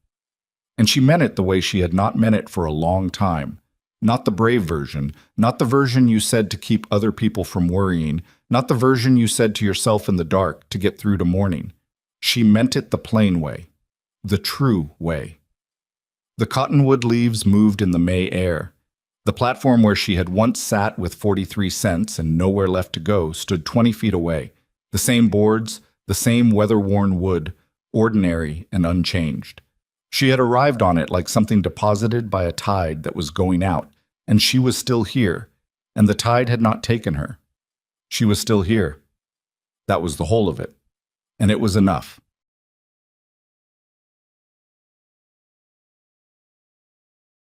And she meant it the way she had not meant it for a long time. Not the brave version, not the version you said to keep other people from worrying, not the version you said to yourself in the dark to get through to morning. She meant it the plain way, the true way. The cottonwood leaves moved in the May air. The platform where she had once sat with 43 cents and nowhere left to go stood 20 feet away. The same boards, the same weather-worn wood, ordinary and unchanged. She had arrived on it like something deposited by a tide that was going out, and she was still here, and the tide had not taken her. She was still here. That was the whole of it, and it was enough.